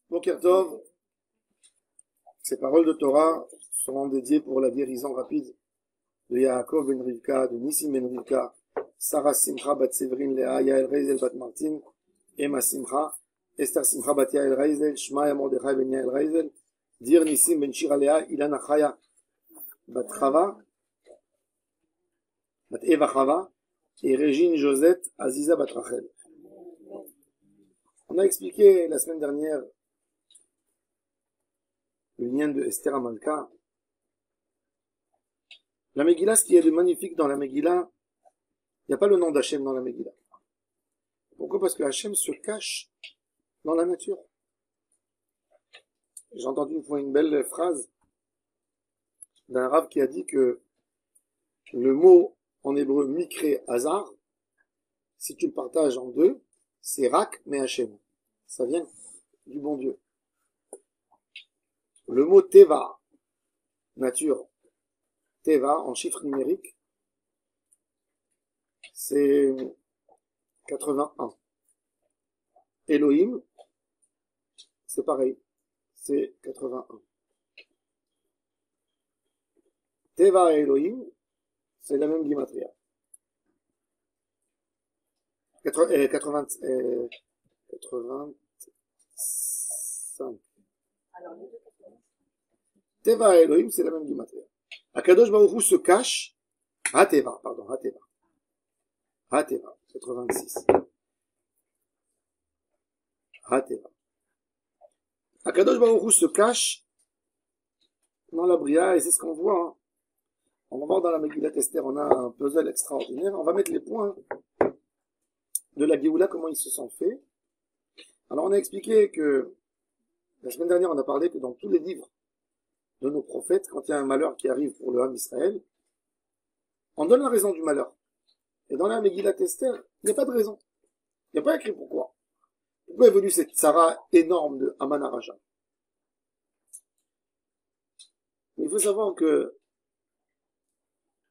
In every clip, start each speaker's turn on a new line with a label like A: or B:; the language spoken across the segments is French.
A: Boker Tov, ces paroles de Torah seront dédiées pour la guérison rapide de Yaakov ben Rivka, de Nissim ben Rivka, Sarah Simcha bat Séverine Léa, Yael Reizel bat Martin, Emma Simcha, Esther Simcha bat Yael Reizel, Shmaya Mordechai ben Yael Reizel, Dir Nissim ben Shira Léa, Ilana Chaya bat Chava, bat Eva Chava, et Régine Josette Aziza bat Rachel. On a expliqué la semaine dernière le lien de Esther à Malka. La Megillah, ce qui est de magnifique dans la Megillah, il n'y a pas le nom d'Hachem dans la Megillah. Pourquoi? Parce que Hachem se cache dans la nature. J'ai entendu une fois une belle phrase d'un arabe qui a dit que le mot en hébreu mikré hasard, si tu le partages en deux, c'est rak mais Hachem. Ça vient du bon Dieu. Le mot teva, nature, teva en chiffre numérique, c'est 81. Elohim, c'est pareil, c'est 81. Teva et Elohim, c'est la même gimatria. 85. Teva et Elohim, c'est la même gimatria. Akadosh Baruch Hu se cache, Hateva, 86. Hateva. Akadosh Baruch Hu se cache dans la Bria, et c'est ce qu'on voit. Hein. On va voir dans la Megillat Esther, on a un puzzle extraordinaire. On va mettre les points de la Géoula, comment ils se sont faits. Alors on a expliqué que, la semaine dernière, on a parlé que dans tous les livres de nos prophètes, quand il y a un malheur qui arrive pour le Ham Israël, on donne la raison du malheur. Et dans la Megillat Esther, il n'y a pas de raison. Il n'y a pas écrit pourquoi. Pourquoi est venue cette Sarah énorme de Haman Araja? Mais il faut savoir que,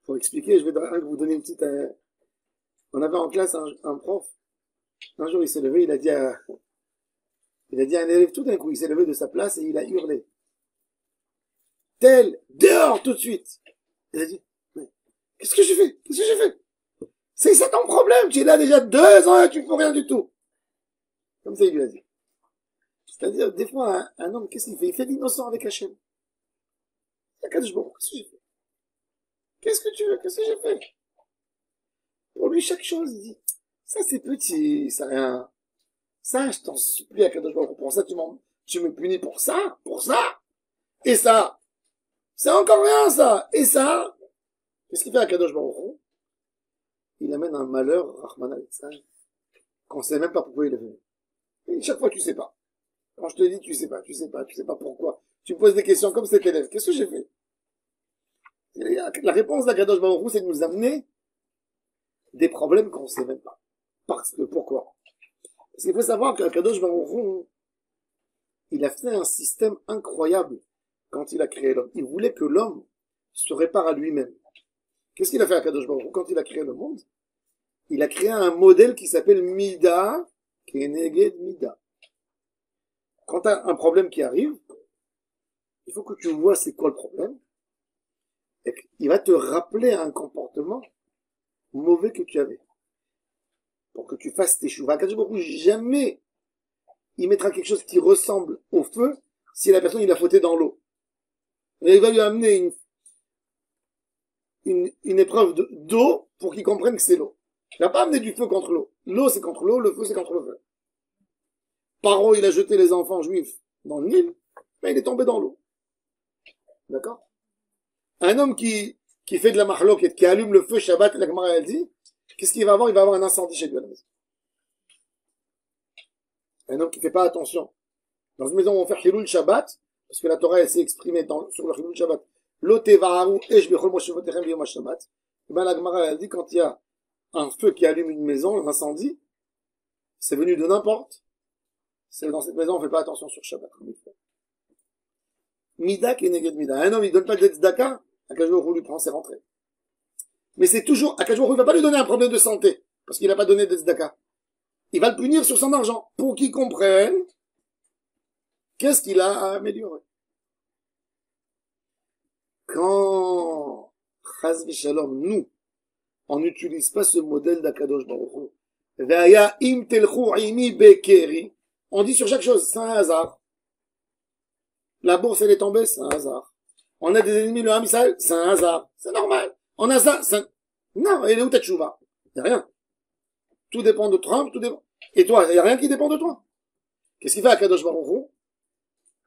A: pour expliquer, je vais vous donner une petite... on avait en classe un prof, un jour il s'est levé, il a dit à un élève tout d'un coup, il s'est levé de sa place et il a hurlé. Tel, dehors tout de suite. Il a dit, mais qu'est-ce que j'ai fait? C'est ça ton problème, tu es là déjà 2 ans et tu ne fais rien du tout. Comme ça il lui a dit. C'est-à-dire, des fois, un homme, qu'est-ce qu'il fait? Il fait l'innocent avec Hachem. Qu'est-ce que j'ai fait? Qu'est-ce que tu veux? Qu'est-ce que j'ai fait? Pour lui, chaque chose, il dit, ça c'est petit, ça rien. Ça, je t'en supplie à Kadosh Baruch Hu. Pour ça, tu me punis pour ça. Et ça. C'est encore rien, ça. Et ça. Qu'est-ce qu'il fait à Kadosh Baruch Hu? Il amène un malheur, Rahman al-Tzal, qu'on sait même pas pourquoi il est venu. Et chaque fois, tu sais pas. Quand je te dis, tu sais pas pourquoi. Tu me poses des questions comme cet élève. Qu'est-ce que j'ai fait? La réponse d'Akadosh Baruch Hu, c'est de nous amener des problèmes qu'on sait même pas. Parce que, pourquoi? Parce qu'il faut savoir qu'Akadosh Baruch Hu, il a fait un système incroyable quand il a créé l'homme. Il voulait que l'homme se répare à lui-même. Qu'est-ce qu'il a fait à Akadosh Baruch Hu quand il a créé le monde? Il a créé un modèle qui s'appelle Mida, Keneged Mida. Quand tu as un problème qui arrive, il faut que tu vois c'est quoi le problème. Et il va te rappeler un comportement mauvais que tu avais. Pour que tu fasses tes choux. Akadosh Baruch Hu, jamais il mettra quelque chose qui ressemble au feu si la personne il a fauté dans l'eau. Et il va lui amener une épreuve d'eau pour qu'il comprenne que c'est l'eau. Il n'a pas amené du feu contre l'eau. L'eau c'est contre l'eau, le feu c'est contre le feu. Paro, il a jeté les enfants juifs dans le Nil, mais il est tombé dans l'eau. D'accord? Un homme qui fait de la mahloket, qui allume le feu Shabbat, la Gemara elle dit, qu'est-ce qu'il va avoir? Il va avoir un incendie chez lui à la maison. Un homme qui fait pas attention. Dans une maison où on fait Hilul Shabbat, parce que la Torah elle s'est exprimée sur le Hilul Shabbat, Lotevaharu esh bechol moshevotechem biyom Shabbat. Et ben la Gemara elle dit, quand il y a un feu qui allume une maison, un incendie, c'est venu de n'importe. C'est dans cette maison, on fait pas attention sur Shabbat, comme il faut. Mida keneged mida. Un homme, il donne pas de tzedaka, Akadosh Baruch Hu lui prend ses rentrées. Mais c'est toujours, Akadosh Baruch Hu va pas lui donner un problème de santé, parce qu'il a pas donné de tzedaka. Il va le punir sur son argent, pour qu'il comprenne Qu'est-ce qu'il a à améliorer? Quand, chas v'shalom, nous, on n'utilise pas ce modèle d'Akadosh Baruch Hu, Ve'aya im telchu imi bekeri, on dit sur chaque chose, c'est un hasard. La bourse, elle est tombée, c'est un hasard. On a des ennemis, le Hamisal, c'est un hasard. C'est normal. On a ça, c'est un... Non, elle est où ta tchouva? Y a rien. Tout dépend de Trump, tout dépend. Et toi, y a rien qui dépend de toi. Qu'est-ce qu'il fait à Kadosh Baruch Hu?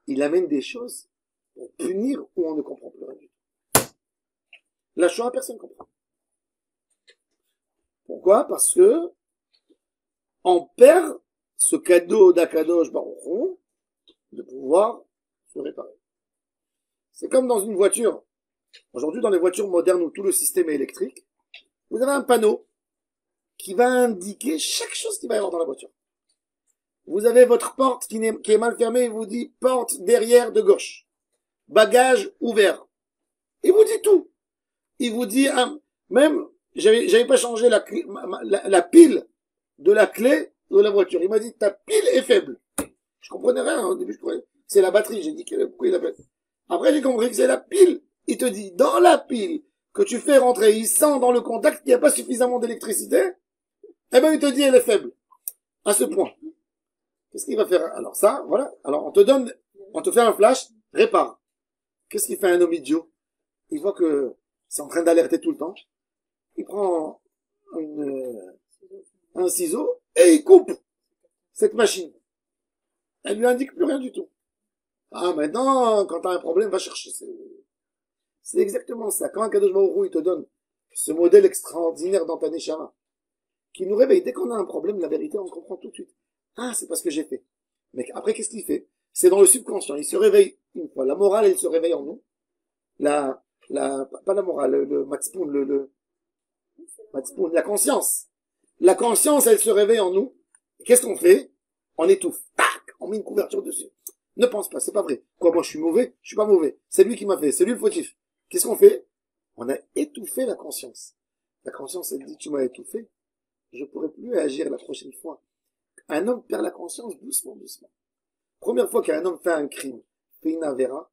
A: Il amène des choses pour punir où on ne comprend plus rien du tout. La Shoah, personne ne comprend. Pourquoi? Parce que on perd ce cadeau d'Akadosh Baruch Hu de pouvoir se réparer. C'est comme dans une voiture. Aujourd'hui, dans les voitures modernes où tout le système est électrique, vous avez un panneau qui va indiquer chaque chose qu'il va y avoir dans la voiture. Vous avez votre porte qui est mal fermée, il vous dit porte derrière de gauche. Bagage ouvert. Il vous dit tout. Il vous dit, même, j'avais pas changé la pile de la clé de la voiture. Il m'a dit, ta pile est faible. Je comprenais rien, au début, je croyais, c'est la batterie. J'ai dit, pourquoi il appelle? Après, j'ai compris que c'est la pile. Il te dit, dans la pile que tu fais rentrer, il sent dans le contact qu'il n'y a pas suffisamment d'électricité. Eh ben, il te dit, elle est faible. À ce point. Qu'est-ce qu'il va faire? Alors ça, voilà. Alors, on te fait un flash, répare. Qu'est-ce qu'il fait un homme idiot? Il voit que c'est en train d'alerter tout le temps. Il prend un ciseau et il coupe cette machine. Elle lui indique plus rien du tout. Ah, maintenant, quand t'as un problème, va chercher. C'est exactement ça. Quand un Kadosh Baruch Hu, il te donne ce modèle extraordinaire dans ta Neshama, qui nous réveille. Dès qu'on a un problème, la vérité, on comprend tout de suite. Ah, c'est parce que j'ai fait. Mais après, qu'est-ce qu'il fait? C'est dans le subconscient. Il se réveille une fois. La morale, elle se réveille en nous. Pas la morale, le matzpoun, matzpoun, la conscience. La conscience, elle se réveille en nous. Qu'est-ce qu'on fait? On étouffe. Tac! On met une couverture dessus. Ne pense pas, c'est pas vrai. Quoi, moi je suis mauvais? Je suis pas mauvais. C'est lui qui m'a fait, c'est lui le fautif. Qu'est-ce qu'on fait? On a étouffé la conscience. La conscience, elle dit, tu m'as étouffé. Je pourrai plus agir la prochaine fois. Un homme perd la conscience doucement, doucement. Première fois qu'un homme fait un crime, fait une avéra,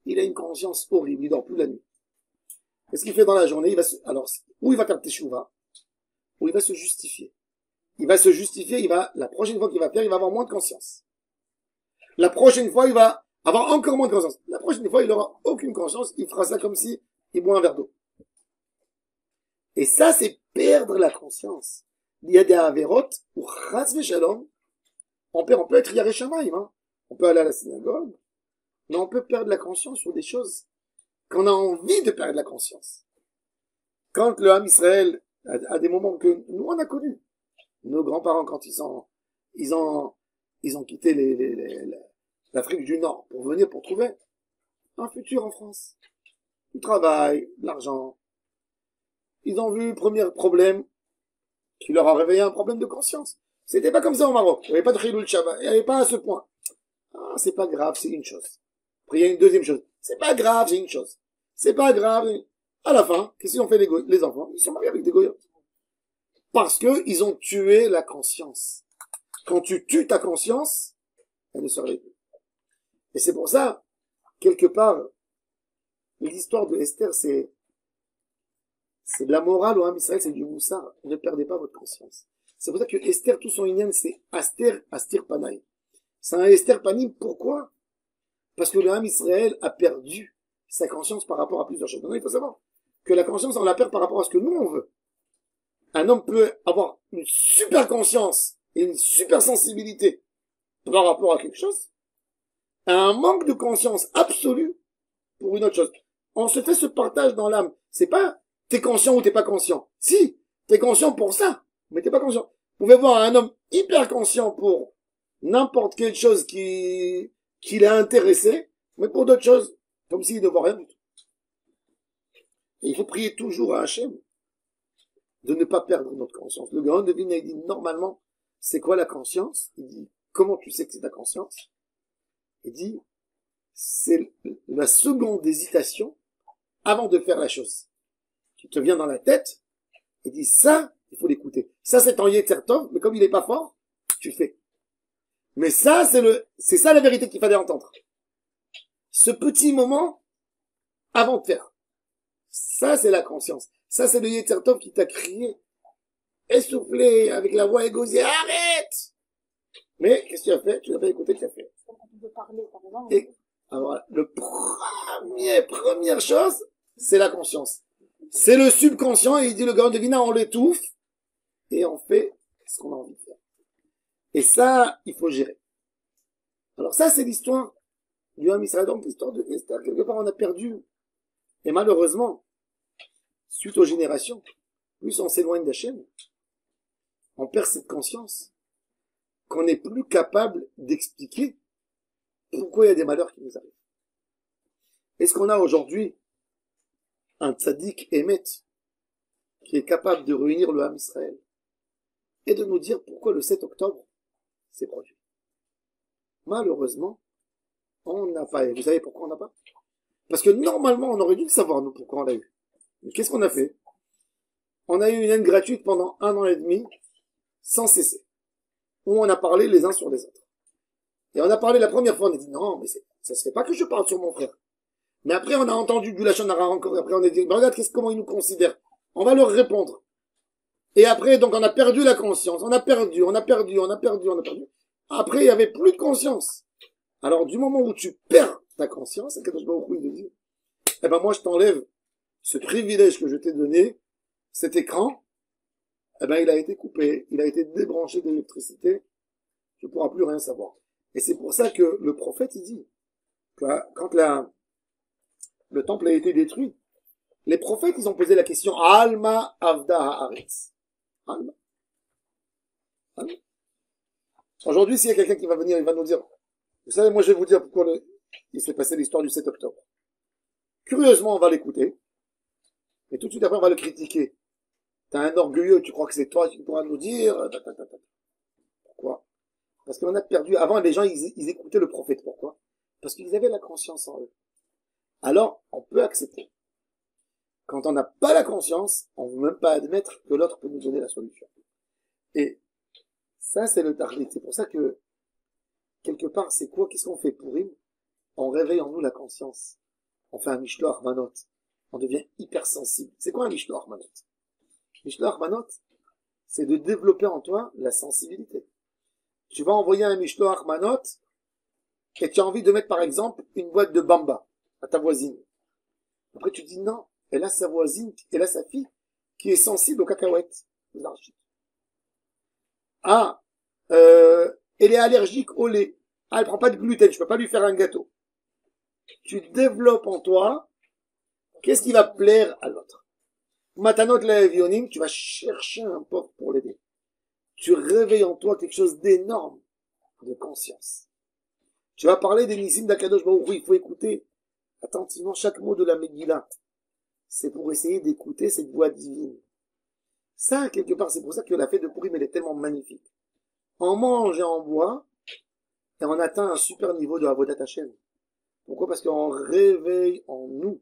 A: il a une conscience horrible, il dort plus la nuit. Qu'est-ce qu'il fait dans la journée? Ou il va faire teshuva, ou il va se justifier. Il va se justifier, la prochaine fois qu'il va faire, il va avoir moins de conscience. La prochaine fois, il va avoir encore moins de conscience. La prochaine fois, il aura aucune conscience, il fera ça comme si il boit un verre d'eau. Et ça, c'est perdre la conscience. Il y a des avérotes où, chas v'shalom, on peut être yaré shamayim, hein. On peut aller à la synagogue, mais on peut perdre la conscience sur des choses qu'on a envie de perdre la conscience. Quand le Ham Israël, à des moments que nous, on a connus, nos grands-parents, quand ils ont quitté l'Afrique du Nord pour venir pour trouver un futur en France. Du travail, de l'argent. Ils ont vu le premier problème qui leur a réveillé un problème de conscience. C'était pas comme ça au Maroc. Il n'y avait pas de Khilul Shabbat. Il n'y avait pas à ce point. Ah, c'est pas grave, c'est une chose. Après, il y a une deuxième chose. C'est pas grave, c'est une chose. C'est pas grave. À la fin, qu'est-ce qu'ils ont fait les enfants? Ils sont mariés avec des goyotes. Parce que ils ont tué la conscience. Quand tu tues ta conscience, elle ne se réveille plus. Et c'est pour ça, quelque part, l'histoire de Esther, c'est de la morale au Ham Israël, c'est du moussard. Ne perdez pas votre conscience. C'est pour ça que Esther, tout son inyan, c'est Astir Panaï. C'est un Esther Panim, pourquoi? Parce que le Ham Israël a perdu sa conscience par rapport à plusieurs choses. Donc, il faut savoir que la conscience, on la perd par rapport à ce que nous, on veut. Un homme peut avoir une super conscience et une super sensibilité par rapport à quelque chose, un manque de conscience absolue pour une autre chose. On se fait ce partage dans l'âme. C'est pas t'es conscient ou t'es pas conscient. Si, t'es conscient pour ça, mais t'es pas conscient. Vous pouvez voir un homme hyper conscient pour n'importe quelle chose qui l'a intéressé, mais pour d'autres choses, comme s'il ne voit rien du tout. Et il faut prier toujours à Hachem de ne pas perdre notre conscience. Le grand devine, il dit, normalement, c'est quoi la conscience? Il dit, comment tu sais que c'est ta conscience? Il dit, c'est la seconde hésitation avant de faire la chose. Qui te vient dans la tête, et dit, ça, il faut l'écouter. Ça, c'est en Yetzer Tov, mais comme il est pas fort, tu fais. Mais ça, c'est ça la vérité qu'il fallait entendre. Ce petit moment avant de faire. Ça, c'est la conscience. Ça, c'est le Yetzer Tov qui t'a crié, essoufflé, avec la voix égosée, arrête! Mais, qu'est-ce que tu as fait? Tu n'as pas écouté, tu as fait. Et, alors, première chose, c'est la conscience. C'est le subconscient, et il dit le Gaon de Vina, on l'étouffe, et on fait ce qu'on a envie de faire. Et ça, il faut gérer. Alors ça, c'est l'histoire du Ham Israël, donc l'histoire de Esther. Quelque part, on a perdu. Et malheureusement, suite aux générations, plus on s'éloigne d'Hachem, on perd cette conscience qu'on n'est plus capable d'expliquer pourquoi il y a des malheurs qui nous arrivent. Est-ce qu'on a aujourd'hui un tzaddik émet qui est capable de réunir le Ham Israël et de nous dire pourquoi le 7 octobre s'est produit? Malheureusement, on n'a pas. Et vous savez pourquoi on n'a pas? Parce que normalement, on aurait dû le savoir, nous, pourquoi on l'a eu. Mais qu'est-ce qu'on a fait? On a eu une aide gratuite pendant 1 an et demi, sans cesser, où on a parlé les uns sur les autres. Et on a parlé la première fois, on a dit, non, mais ça se fait pas que je parle sur mon frère. Mais après, on a entendu du Lachon Hara encore, et après on a dit, ben regarde, comment ils nous considèrent. On va leur répondre. Et après, donc, on a perdu la conscience. On a perdu. Après, il y avait plus de conscience. Alors, du moment où tu perds ta conscience, Akadosh Baruch Hu, il te dit, eh ben, moi, je t'enlève ce privilège que je t'ai donné, cet écran, eh ben, il a été coupé, il a été débranché d'électricité, tu ne pourras plus rien savoir. Et c'est pour ça que le prophète, il dit, que quand le temple a été détruit, les prophètes, ils ont posé la question, Alma Avda Haaretz. Alma. Alma. Aujourd'hui, s'il y a quelqu'un qui va venir, il va nous dire, vous savez, moi, je vais vous dire pourquoi il s'est passé l'histoire du 7 octobre. Curieusement, on va l'écouter, et tout de suite après, on va le critiquer. T'es un orgueilleux, tu crois que c'est toi qui pourras nous dire, Pourquoi? Parce qu'on a perdu, avant, les gens, ils écoutaient le prophète. Pourquoi? Parce qu'ils avaient la conscience en eux. Alors, on peut accepter. Quand on n'a pas la conscience, on ne veut même pas admettre que l'autre peut nous donner la solution. Et ça, c'est le tarlit. C'est pour ça que, quelque part, c'est quoi? Qu'est-ce qu'on fait pour Purim? On réveille en nous la conscience. On fait un Mishloach Manot. On devient hypersensible. C'est quoi un Mishloach Manot? Mishloach Manot, c'est de développer en toi la sensibilité. Tu vas envoyer un Mishloach Manot et tu as envie de mettre, par exemple, une boîte de bamba à ta voisine. Après, tu dis non. Elle a sa voisine, elle a sa fille qui est sensible aux cacahuètes. Ah, elle est allergique au lait. Ah, elle prend pas de gluten, je peux pas lui faire un gâteau. Tu développes en toi, qu'est-ce qui va plaire à l'autre? Matanot la Vionim, tu vas chercher un porte pour l'aider. Tu réveilles en toi quelque chose d'énorme de conscience. Tu vas parler des Nissim d'Akadosh Baruch Hu, il faut écouter attentivement chaque mot de la Megillah. C'est pour essayer d'écouter cette voix divine. Ça, quelque part, c'est pour ça que la fête de Purim, elle est tellement magnifique. On mange et on boit, et on atteint un super niveau de Avodat Hashem. Pourquoi? Parce qu'on réveille en nous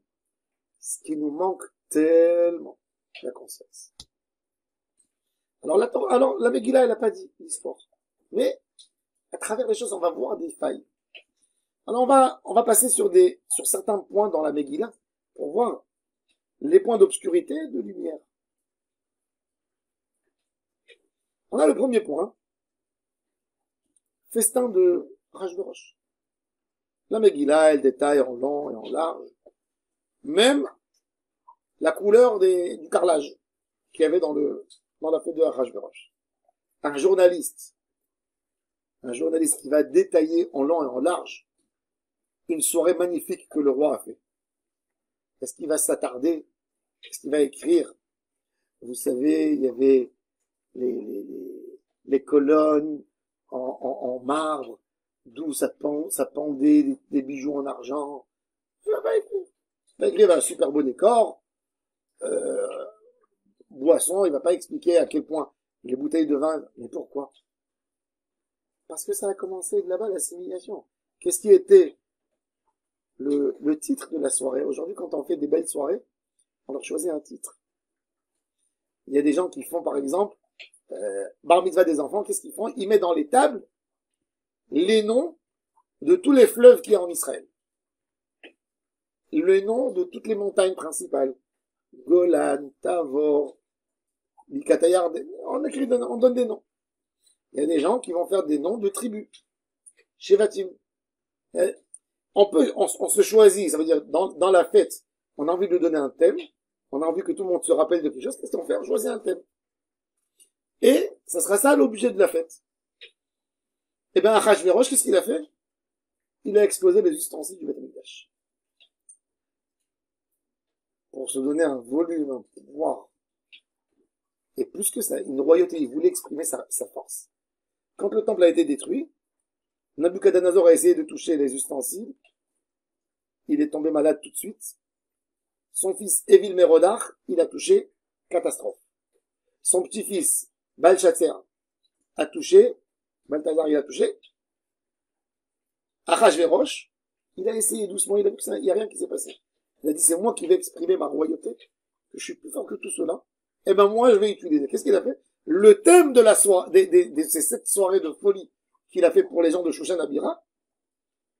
A: ce qui nous manque tellement, la conscience. Alors la Megillah, elle n'a pas dit l'histoire. Mais, à travers les choses, on va voir des failles. Alors on va passer sur certains points dans la Megillah, pour voir les points d'obscurité et de lumière. On a le premier point. Festin de Rajberosh. La Megillah, elle détaille en long et en large. Même la couleur du carrelage qu'il y avait dans la fête de Rajberosh. Un journaliste qui va détailler en long et en large une soirée magnifique que le roi a fait. Est-ce qu'il va s'attarder? Est-ce qu'il va écrire? Vous savez, il y avait les colonnes en marbre, d'où ça pendait des bijoux en argent. Il va pas écrire. Il va écrire un super beau décor, boisson, il va pas expliquer à quel point les bouteilles de vin, mais pourquoi? Parce que ça a commencé de là-bas, l'assimilation. Qu'est-ce qui était le titre de la soirée? Aujourd'hui, quand on fait des belles soirées, on leur choisit un titre. Il y a des gens qui font, par exemple, bar mitzvah des enfants, qu'est-ce qu'ils font? Ils mettent dans les tables les noms de tous les fleuves qu'il y a en Israël. Le nom de toutes les montagnes principales. Golan, Tavor, Mikatayar, on donne des noms. Il y a des gens qui vont faire des noms de tribus. Shevatim. On se choisit, ça veut dire, dans la fête, on a envie de donner un thème, on a envie que tout le monde se rappelle de quelque chose, qu'est-ce qu'on fait? On choisit un thème. Et, ça sera ça l'objet de la fête. Eh ben, Achashverosh, qu'est-ce qu'il a fait? Il a explosé les ustensiles du Beth Amikdash. Pour se donner un volume, un pouvoir. Et plus que ça, une royauté, il voulait exprimer sa force. Quand le temple a été détruit, Nabucodonosor a essayé de toucher les ustensiles. Il est tombé malade tout de suite. Son fils Évil Mérodach, il a touché, catastrophe. Son petit-fils Balshazzar a touché, Balthazar il a touché. Achashverosh, il a essayé doucement, il a vu qu'il n'y a rien qui s'est passé. Il a dit, c'est moi qui vais exprimer ma royauté, que je suis plus fort que tout cela. Eh ben moi, je vais utiliser. Qu'est-ce qu'il a fait? Le thème de la soirée, de ces 7 soirées de folie qu'il a fait pour les gens de Shushan Abira,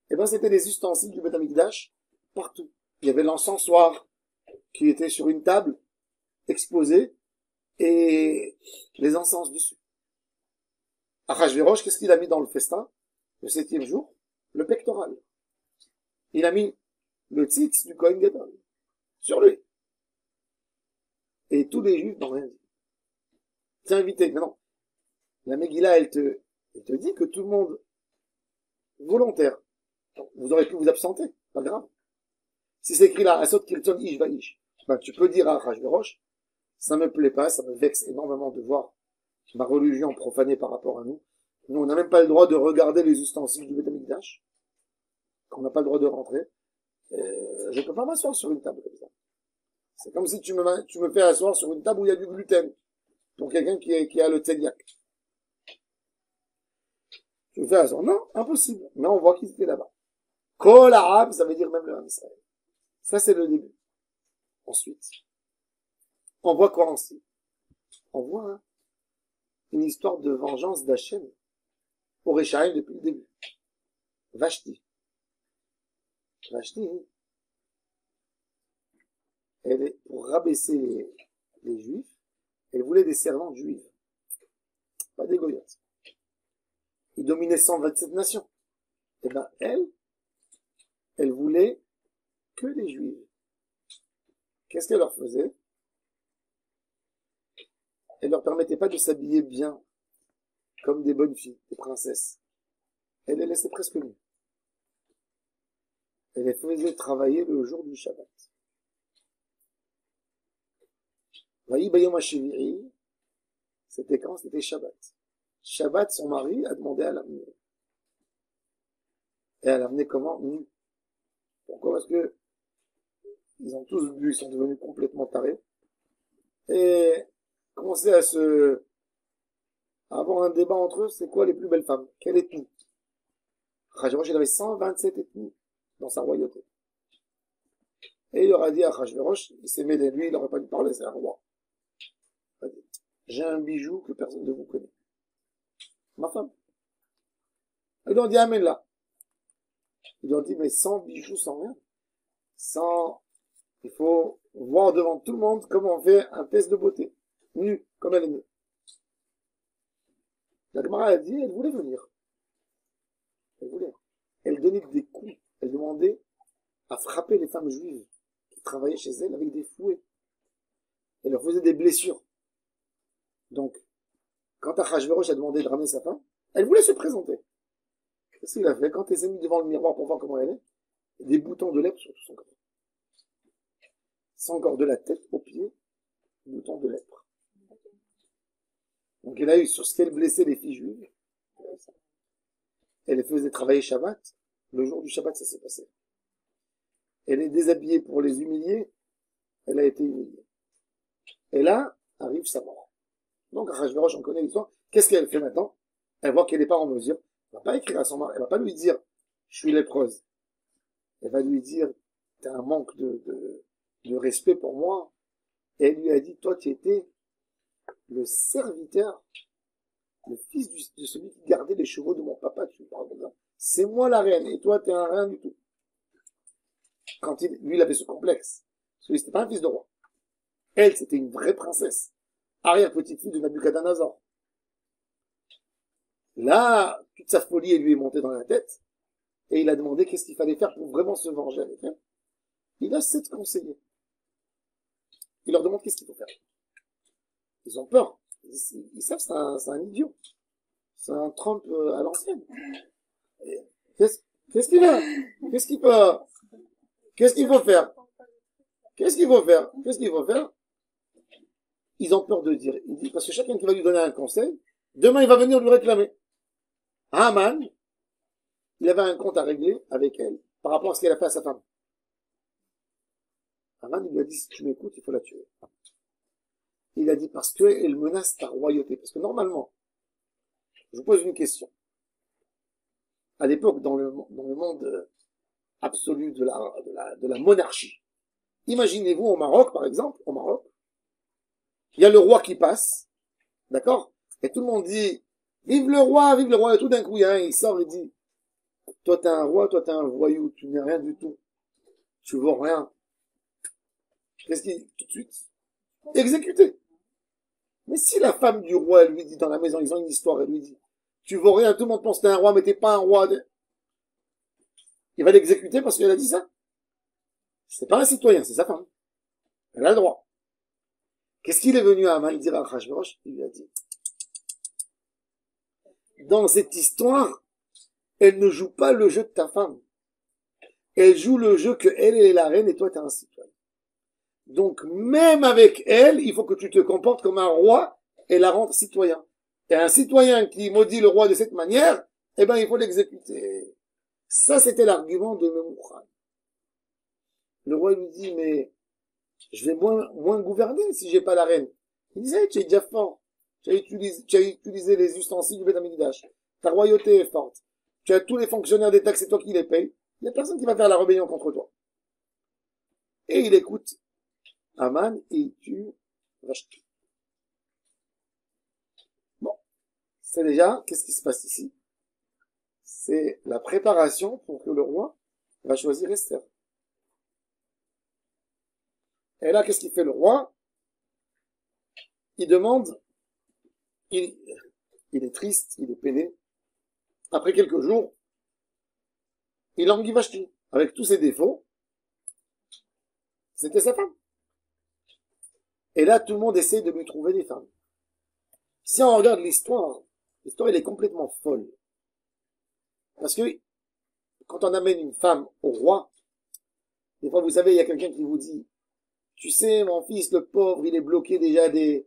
A: eh ben c'était les ustensiles du Beth Amikdash partout. Il y avait l'encensoir qui était sur une table exposée et les encens dessus. Achashverosh, qu'est-ce qu'il a mis dans le festin? Le 7e jour, le pectoral. Il a mis le tzitz du Kohen Gadol sur lui. Et tous les juifs n'ont rien dit. T'es invité. Maintenant, la Megillah, elle te dit que tout le monde volontaire. Vous aurez pu vous absenter, pas grave. Si c'est écrit là, Asot Kilton Ish Vaish, ben, tu peux dire à Achashverosh, ça me plaît pas, ça me vexe énormément de voir ma religion profanée par rapport à nous. Nous, on n'a même pas le droit de regarder les ustensiles du Beth Amikdash. On n'a pas le droit de rentrer. Je peux pas m'asseoir sur une table comme ça. C'est comme si tu me fais asseoir sur une table où il y a du gluten. Pour quelqu'un qui a le teliac. Tu me fais asseoir. Non, impossible. Mais on voit qu'ils étaient là-bas. Kol Arab, ça veut dire même le Ham Israël. Ça, c'est le début. Ensuite, on voit quoi ensuite? On voit une histoire de vengeance d'Hachem au Réchaïm depuis le début. Vashti. Vashti, elle est pour rabaisser les Juifs, elle voulait des servantes juives. Pas des goyotes. Ils dominaient 127 nations. Et ben, elle voulait que des juives. Qu'est-ce qu'elle leur faisait? Elle leur permettait pas de s'habiller bien, comme des bonnes filles, des princesses. Elle les laissait presque nues. Elle les faisait travailler le jour du Shabbat. Vaï Bayom HaShiviri, c'était quand? C'était Shabbat. Shabbat, son mari a demandé à l'amener. Et elle l'a amené comment? Nue. Pourquoi? Parce que ils ont tous bu, ils sont devenus complètement tarés. Et commençaient à avoir un débat entre eux, c'est quoi les plus belles femmes? Quelle ethnie? Achashverosh, il avait 127 ethnies dans sa royauté. Et il leur a dit à Achashverosh, il s'est mêlé lui, il n'aurait pas dû parler, c'est un roi. J'ai un bijou que personne ne vous connaît. Ma femme. Ils lui ont dit, amène là. Ils lui ont dit, mais sans bijoux, sans rien. Il faut voir devant tout le monde comment on fait un test de beauté. Nue, comme elle est nue. La Gemara a dit, elle voulait venir. Elle voulait. Elle donnait des coups. Elle demandait à frapper les femmes juives qui travaillaient chez elle avec des fouets. Elle leur faisait des blessures. Donc, quand Achashverosh a demandé de ramener sa femme, elle voulait se présenter. Qu'est-ce qu'il a fait? Quand elle s'est mise devant le miroir pour voir comment elle est, des boutons de lèpre sur tout son corps. Sans corps de la tête aux pieds, boutons de lèpre. Donc elle a eu sur ce qu'elle blessait les filles juives. Elle les faisait travailler Shabbat. Le jour du Shabbat, ça s'est passé. Elle est déshabillée pour les humilier. Elle a été humiliée. Et là, arrive sa mort. Donc, Achashverosh, on connaît l'histoire. Qu'est-ce qu'elle fait maintenant? Elle voit qu'elle n'est pas en mesure. Elle va pas écrire à son mari. Elle va pas lui dire, je suis lépreuse. Elle va lui dire, t'as un manque de respect pour moi. Et elle lui a dit, toi, tu étais le serviteur le fils de celui qui gardait les chevaux de mon papa, tu me parles comme ça. C'est moi la reine, et toi, t'es un rien du tout. Quand lui, il avait ce complexe. Parce que c'était pas un fils de roi. Elle, c'était une vraie princesse. Arrière-petite-fille de Nabucodonosor. Là, toute sa folie lui est montée dans la tête. Et il a demandé qu'est-ce qu'il fallait faire pour vraiment se venger avec elle. Il a 7 conseillers. Il leur demande qu'est-ce qu'il faut faire. Ils ont peur. Ils savent que c'est un idiot. C'est un Trump à l'ancienne. Qu'est-ce qu'il a? Qu'est-ce qu'il peut? Qu'est-ce qu'il faut faire? Qu'est-ce qu'il faut faire? Qu'est-ce qu'il faut faire? Ils ont peur de dire. Il dit, parce que chacun qui va lui donner un conseil, demain il va venir lui réclamer. Haman, il avait un compte à régler avec elle par rapport à ce qu'elle a fait à sa femme. Haman, il lui a dit, si tu m'écoutes, il faut la tuer. Il a dit, parce qu'elle menace ta royauté. Parce que normalement, je vous pose une question. À l'époque, dans le monde absolu de la monarchie, imaginez-vous au Maroc, par exemple, au Maroc, il y a le roi qui passe, d'accord? Et tout le monde dit, vive le roi, vive le roi. Et tout d'un coup, il y a un, il sort et dit, toi t'es un roi, toi t'es un voyou, tu n'es rien du tout. Tu vaux rien. Qu'est-ce qu'il dit? Tout de suite, exécuté. Mais si la femme du roi, elle lui dit dans la maison, ils ont une histoire, elle lui dit, tu vaux rien, tout le monde pense que t'es un roi, mais t'es pas un roi. Il va l'exécuter parce qu'elle a dit ça. C'est pas un citoyen, c'est sa femme. Elle a le droit. Qu'est-ce qu'il est venu à Haman dire à Achashverosh? Il lui a dit, dans cette histoire, elle ne joue pas le jeu de ta femme. Elle joue le jeu que elle est la reine et toi t'es un citoyen. Donc, même avec elle, il faut que tu te comportes comme un roi et la rendre citoyen. Et un citoyen qui maudit le roi de cette manière, eh ben, il faut l'exécuter. Ça, c'était l'argument de Memouchan. Le roi lui dit, mais je vais moins gouverner si j'ai pas la reine. Il disait, tu es déjà fort. Tu as utilisé les ustensiles du Beth Amikdash. Ta royauté est forte. Tu as tous les fonctionnaires d'État, c'est toi qui les payes. Il n'y a personne qui va faire la rébellion contre toi. Et il écoute Haman et il tue Vashti. Bon. C'est déjà, qu'est-ce qui se passe ici? C'est la préparation pour que le roi va choisir Esther. Et là, qu'est-ce qu'il fait le roi? Il demande, il est triste, il est peiné. Après quelques jours, il languit Vashti, avec tous ses défauts. C'était sa femme. Et là, tout le monde essaie de lui trouver des femmes. Si on regarde l'histoire elle est complètement folle. Parce que, quand on amène une femme au roi, des fois, vous savez, il y a quelqu'un qui vous dit, tu sais, mon fils, le pauvre, il est bloqué déjà des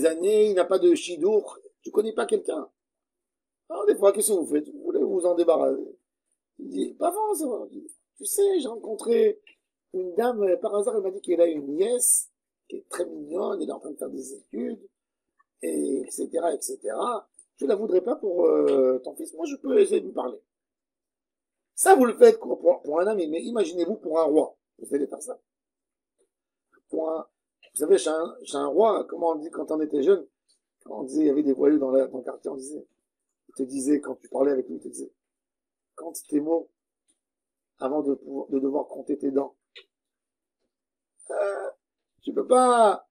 A: années, il n'a pas de chidour, tu connais pas quelqu'un. Alors, des fois, qu'est-ce que vous faites? Vous voulez vous en débarrasser? Il dit, pas forcément. Tu sais, j'ai rencontré une dame, par hasard, elle m'a dit qu'elle a une nièce, qui est très mignonne, elle est en train de faire des études, et etc., etc. Je la voudrais pas pour ton fils. Moi, je peux essayer de lui parler. Ça, vous le faites pour un ami, mais imaginez-vous pour un roi. Vous allez faire ça. Vous savez, chez un roi, comment on dit quand on était jeune, quand on disait, il y avait des voyous dans le quartier, il te disait, quand tu parlais avec lui, il te disait, compte tes mots avant de devoir compter tes dents. Tu peux pas,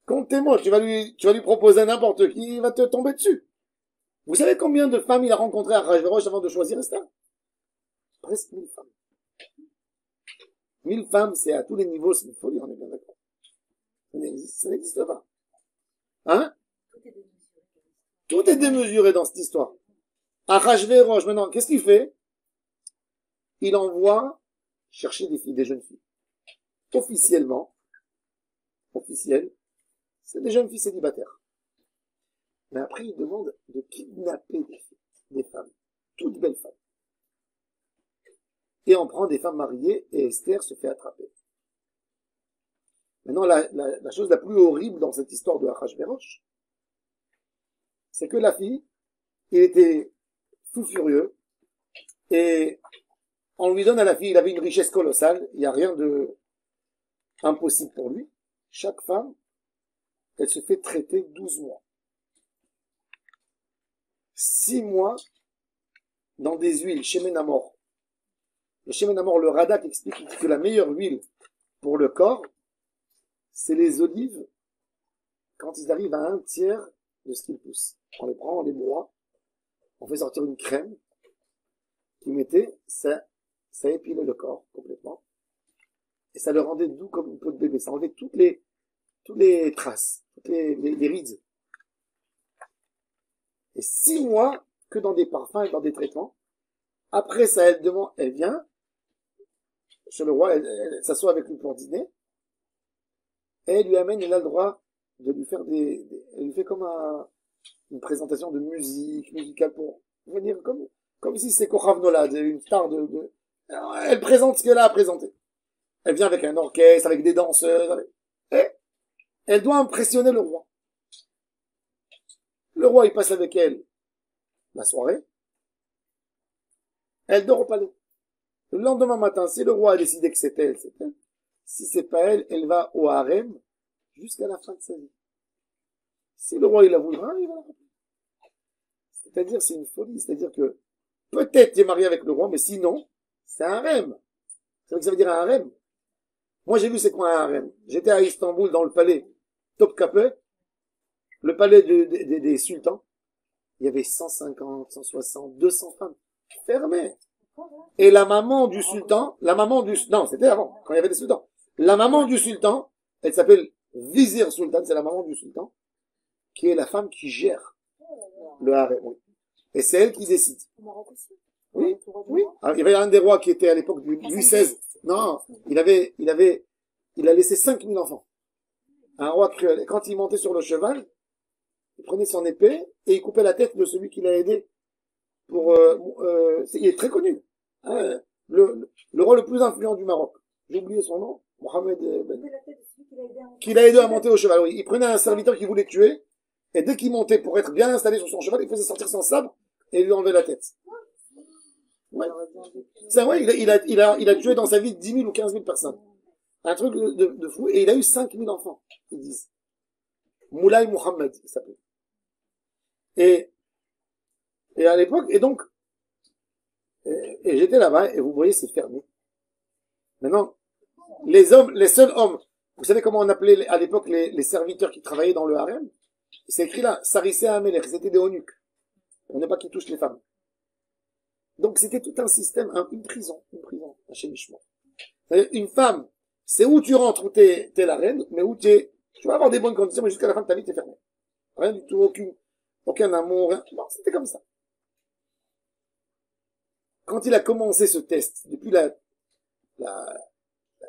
A: compte tes mots, tu vas lui proposer n'importe qui, il va te tomber dessus. Vous savez combien de femmes il a rencontré à Achashverosh avant de choisir Esther? Presque 1000 femmes. 1000 femmes, c'est à tous les niveaux, c'est une folie, on est bien d'accord. Ça n'existe pas. Hein? Tout est démesuré dans cette histoire. Achashverosh, maintenant, qu'est-ce qu'il fait? Il envoie chercher des jeunes filles. Officiel, c'est des jeunes filles célibataires. Mais après, il demande de kidnapper des femmes. Toutes belles femmes. Et on prend des femmes mariées et Esther se fait attraper. Maintenant, la chose la plus horrible dans cette histoire de Achashverosh, c'est que la fille, il était fou furieux et on lui donne à la fille, il avait une richesse colossale, il n'y a rien de impossible pour lui. Chaque femme, elle se fait traiter 12 mois. 6 mois dans des huiles, Shemen Hamor. Le Shemen Hamor, le Radak explique que la meilleure huile pour le corps, c'est les olives quand ils arrivent à 1/3 de ce qu'ils poussent. On les prend, on les broie, on fait sortir une crème qui mettait, ça épilait le corps complètement et ça le rendait doux comme une peau de bébé. Ça enlevait toutes les traces, toutes les rides. Et 6 mois que dans des parfums et dans des traitements. Après ça, elle vient chez le roi, elle s'assoit avec lui pour dîner et elle lui amène, elle a le droit de lui faire elle lui fait comme une présentation de musique musicale pour venir comme si c'est Kochav Nolad, une star elle présente ce qu'elle a à présenter. Elle vient avec un orchestre, avec des danseuses, et elle doit impressionner le roi. Le roi, il passe avec elle la soirée. Elle dort au palais. Le lendemain matin, si le roi a décidé que c'est elle, c'est elle. Si c'est pas elle, elle va au harem jusqu'à la fin de sa vie. Si le roi, il la voudra, il va la rappeler. C'est-à-dire, c'est une folie. C'est-à-dire que peut-être tu es marié avec le roi, mais sinon, c'est un harem. C'est ce que ça veut dire un harem. Moi, j'ai vu c'est quoi un harem. J'étais à Istanbul, dans le palais Topkapi, le palais des sultans. Il y avait 150, 160, 200 femmes fermées. Et la maman du sultan, non, c'était avant, quand il y avait des sultans. La maman du sultan, elle s'appelle Vizir Sultan, c'est la maman du sultan, qui est la femme qui gère le harem. Oui. Et c'est elle qui décide. Oui, oui. Alors, il y avait un des rois qui était à l'époque du Louis XVI. Non, il a laissé 5000 enfants. Un roi, quand il montait sur le cheval, il prenait son épée et il coupait la tête de celui qui l'a aidé. Il est très connu. Hein, le roi le plus influent du Maroc. J'ai oublié son nom. Mohamed qui l'a aidé à monter au cheval. Oui. Il prenait un serviteur qui voulait tuer et dès qu'il montait pour être bien installé sur son cheval, il faisait sortir son sabre et il lui enlevait la tête. Ouais. C'est vrai, il a tué dans sa vie 10 000 ou 15 000 personnes. Un truc de fou. Et il a eu 5 000 enfants, ils disent. Moulay Mohammed, il s'appelle. Et à l'époque, et donc, et j'étais là-bas, et vous voyez, c'est fermé. Maintenant, les seuls hommes, vous savez comment on appelait à l'époque les serviteurs qui travaillaient dans le harem? C'est écrit là, Sarissé Amelech, c'était des eunuques. On n'est pas qui touche les femmes. Donc c'était tout un système, une prison, un chémichement. Une femme, c'est où tu rentres, où t'es la reine, mais où tu vas avoir des bonnes conditions, mais jusqu'à la fin de ta vie, t'es fermé. Rien du tout, aucun amour, rien. Non, c'était comme ça. Quand il a commencé ce test, depuis la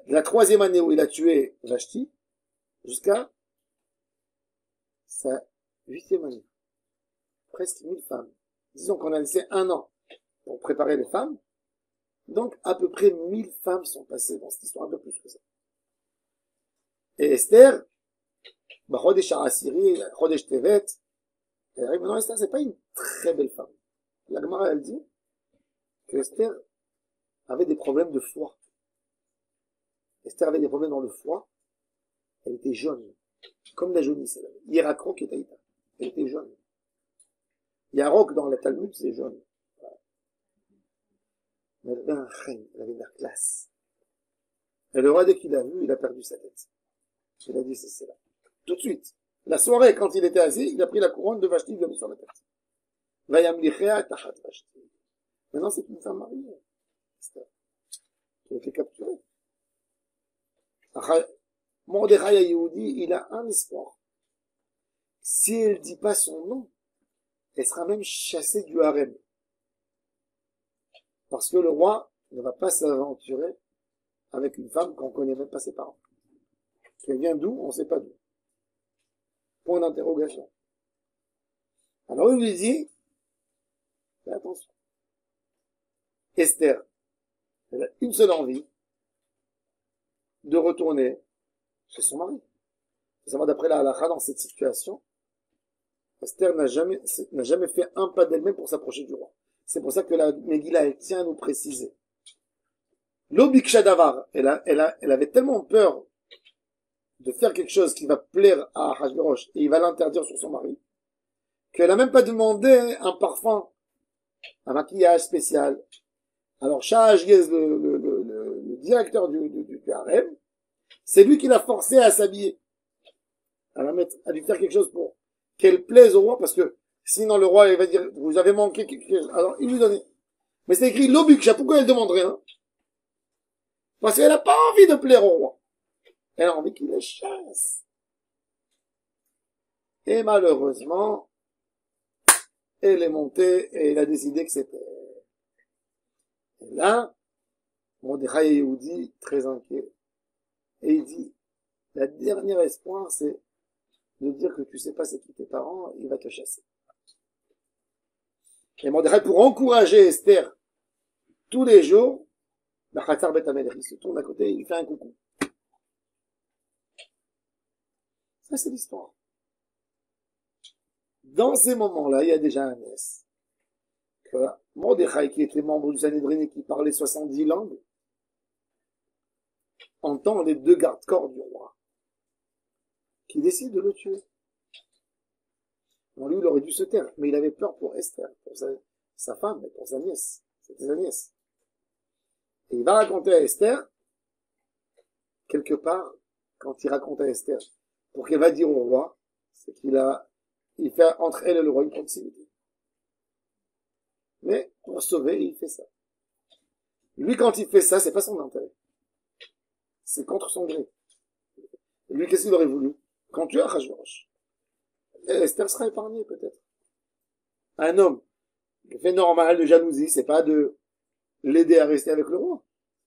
A: 3e année où il a tué Vashti, jusqu'à sa 8e année. Presque 1000 femmes. Disons qu'on a laissé 1 an pour préparer les femmes. Donc, à peu près 1000 femmes sont passées dans cette histoire, un peu plus que ça. Et Esther, Chodesh Asiri, Chodesh Tevet, elle arrive maintenant, Esther, c'est pas une très belle femme. La Gemara, elle dit que Esther avait des problèmes de foie. Esther avait des problèmes dans le foie. Elle était jaune. Comme la jaunisse, elle avait. Hiérakro qui était Taïta. Elle était jaune. Yarok dans la Talmud, c'est jaune. Mais elle avait un rein, elle avait de la classe. Et le roi, dès qu'il l'a vu, il a perdu sa tête. Il a dit, c'est là. Tout de suite. La soirée, quand il était assis, il a pris la couronne de Vashti, il l'a mis sur la tête. Vayamlichea tachat Vashti. Maintenant, c'est une femme mariée. Qui a été capturée. Mordechai Yehoudi, il a un espoir. Si elle dit pas son nom, elle sera même chassée du harem. Parce que le roi ne va pas s'aventurer avec une femme qu'on connaît même pas ses parents. Elle vient d'où? On sait pas d'où. Point d'interrogation. Alors il lui dit, fais attention. Esther, elle a une seule envie, de retourner chez son mari. Il faut savoir, d'après la halakha, dans cette situation, Esther n'a jamais fait un pas d'elle-même pour s'approcher du roi. C'est pour ça que la Megillah, elle tient à nous préciser. L'Obiksha Davar, elle avait tellement peur de faire quelque chose qui va plaire à Achashverosh et il va l'interdire sur son mari, qu'elle a même pas demandé un parfum, un maquillage spécial. Alors, Shah Hashgez, le directeur du harem, c'est lui qui l'a forcé à s'habiller, à lui faire quelque chose pour qu'elle plaise au roi, parce que sinon le roi, il va dire, vous avez manqué quelque chose. Alors, il lui donnait. Mais c'est écrit l'obuksha, pourquoi elle demande rien? Parce qu'elle n'a pas envie de plaire au roi. Elle a envie qu'il les chasse. Et malheureusement, elle est montée et elle a décidé que c'était elle. Et là, Mordechai Yehoudi, très inquiet. Et il dit, la dernière espoir, c'est de dire que tu sais pas c'est qui tes parents, il va te chasser. Et Mordechai, pour encourager Esther, tous les jours, la Khatar Bet Amelech, il se tourne à côté et il lui fait un coucou. Ça, c'est l'histoire. Dans ces moments-là, il y a déjà un S. Que Mordechai, qui était membre du Sanhédrin et qui parlait 70 langues, entend les deux gardes-corps du roi, qui décident de le tuer. Bon, lui, il aurait dû se taire, mais il avait peur pour Esther, pour sa femme, et pour sa nièce. C'était sa nièce. Et il va raconter à Esther, quelque part, quand il raconte à Esther, pour qu'elle va dire au roi, c'est il fait entre elle et le roi une proximité. Mais, pour sauver, il fait ça. Lui, quand il fait ça, c'est pas son intérêt. C'est contre son gré. Et lui, qu'est-ce qu'il aurait voulu? Quand tu as Achashverosh. Esther sera épargnée, peut-être. Un homme, qui fait normal de jalousie, c'est pas de l'aider à rester avec le roi.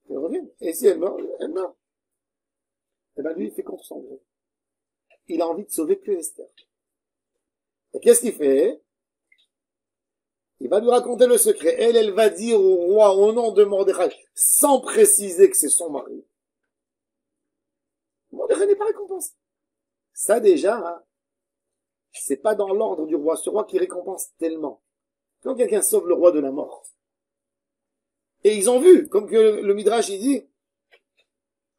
A: Elle revient. Et si elle meurt, elle meurt. Et ben lui, il fait contre son gré. Il a envie de sauver que Esther. Et qu'est-ce qu'il fait? Il va lui raconter le secret. Elle va dire au roi, au nom de Mordechai, sans préciser que c'est son mari. Mordechai n'est pas récompensé. Ça déjà, hein, c'est pas dans l'ordre du roi. Ce roi qui récompense tellement. Quand quelqu'un sauve le roi de la mort. Et ils ont vu, comme que le Midrash il dit,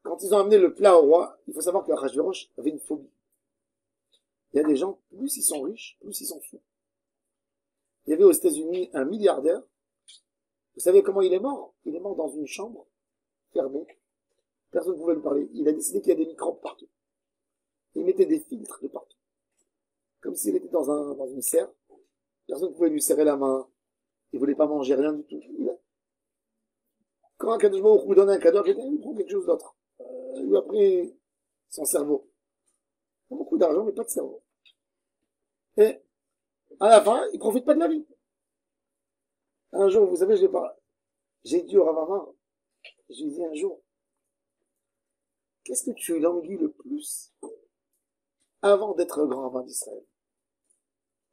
A: quand ils ont amené le plat au roi, il faut savoir que Achashverosh avait une phobie. Il y a des gens, plus ils sont riches, plus ils sont fous. Il y avait aux États-Unis un milliardaire. Vous savez comment il est mort? Il est mort dans une chambre fermée. Personne ne pouvait lui parler. Il a décidé qu'il y a des microbes partout. Il mettait des filtres de partout. Comme s'il était dans une serre. Personne ne pouvait lui serrer la main. Il voulait pas manger rien du tout. Quand un cadeau lui donne un cadeau, il prend quelque chose d'autre. Il lui a pris son cerveau. Il a beaucoup d'argent, mais pas de cerveau. Et, à la fin, il profite pas de la vie. Un jour, vous savez, j'ai dit au Rav Amar, j'ai dit un jour, qu'est-ce que tu languis le plus avant d'être grand rabbin d'Israël?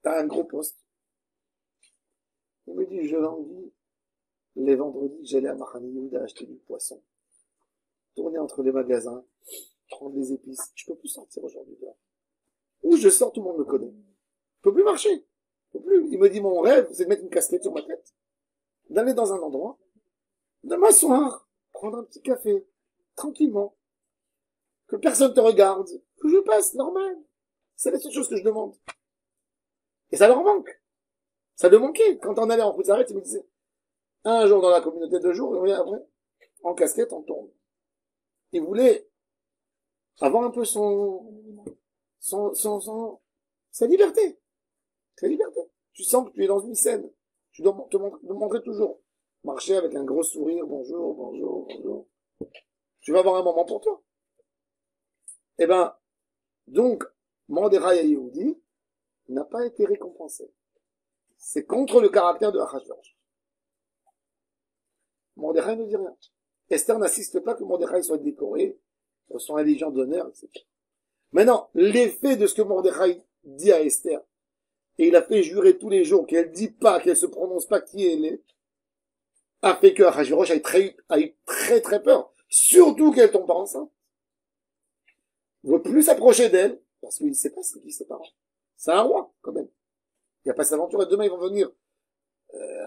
A: T'as un gros poste. Il me dit, je languis les vendredis, j'allais à Mahane Yehuda acheter du poisson, tourner entre les magasins, prendre des épices. Je peux plus sortir aujourd'hui dehors. Où je sors, tout le monde me connaît. Je peux plus marcher. Je peux plus. Il me dit, mon rêve, c'est de mettre une casquette sur ma tête, d'aller dans un endroit, de m'asseoir, prendre un petit café, tranquillement, que personne te regarde, que je passe, normal. C'est la seule chose que je demande. Et ça leur manque. Ça leur manquait. Quand on allait en Khutzlaretz, ils me disaient, un jour dans la communauté, 2 jours, et après, en casquette, on tourne. Ils voulaient avoir un peu sa liberté. Sa liberté. Tu sens que tu es dans une scène. Tu dois te montrer toujours. Marcher avec un gros sourire, bonjour, bonjour, bonjour. Tu vas avoir un moment pour toi. Eh ben, donc, Mordechai Yehoudi n'a pas été récompensé. C'est contre le caractère de Achashverosh. Mordechai ne dit rien. Esther n'assiste pas que Mordechai soit décoré, son la Légion d'honneur, etc. Maintenant, l'effet de ce que Mordechai dit à Esther, et il a fait jurer tous les jours qu'elle dit pas, qu'elle se prononce pas qui elle est, a fait que Achashverosh a eu très très peur. Surtout qu'elle tombe pas enceinte. Il ne veut plus s'approcher d'elle, parce qu'il ne sait pas ce qui sépare. C'est un roi, quand même. Il n'y a pas s'aventure, et demain ils vont venir,